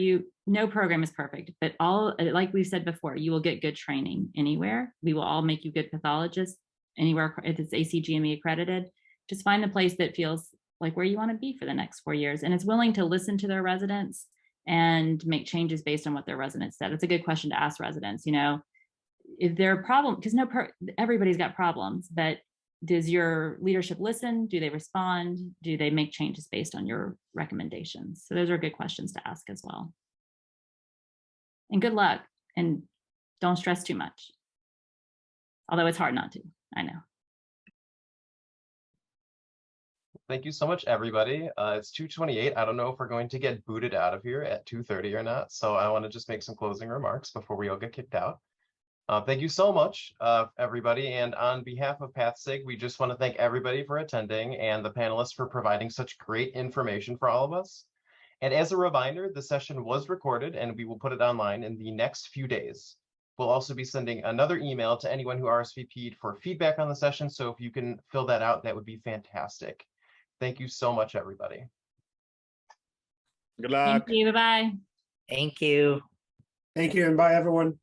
no program is perfect, but like we've said before, you will get good training anywhere. We will all make you good pathologists anywhere if it's ACGME accredited. Just find the place that feels like where you want to be for the next 4 years, and it's willing to listen to their residents and make changes based on what their residents said. It's a good question to ask residents, if there are problems, because everybody's got problems, but does your leadership listen? Do they respond? Do they make changes based on your recommendations? So those are good questions to ask as well. And good luck, and don't stress too much. Although it's hard not to, I know. Thank you so much, everybody. It's 2:28. I don't know if we're going to get booted out of here at 2:30 or not. So I want to just make some closing remarks before we all get kicked out. Thank you so much, everybody. And on behalf of PathSig, we just want to thank everybody for attending and the panelists for providing such great information for all of us. And as a reminder, the session was recorded and we will put it online in the next few days. We'll also be sending another email to anyone who RSVP'd for feedback on the session. So if you can fill that out, that would be fantastic. Thank you so much, everybody. Good luck. Thank you. Bye-bye. Thank you. Thank you, and bye, everyone.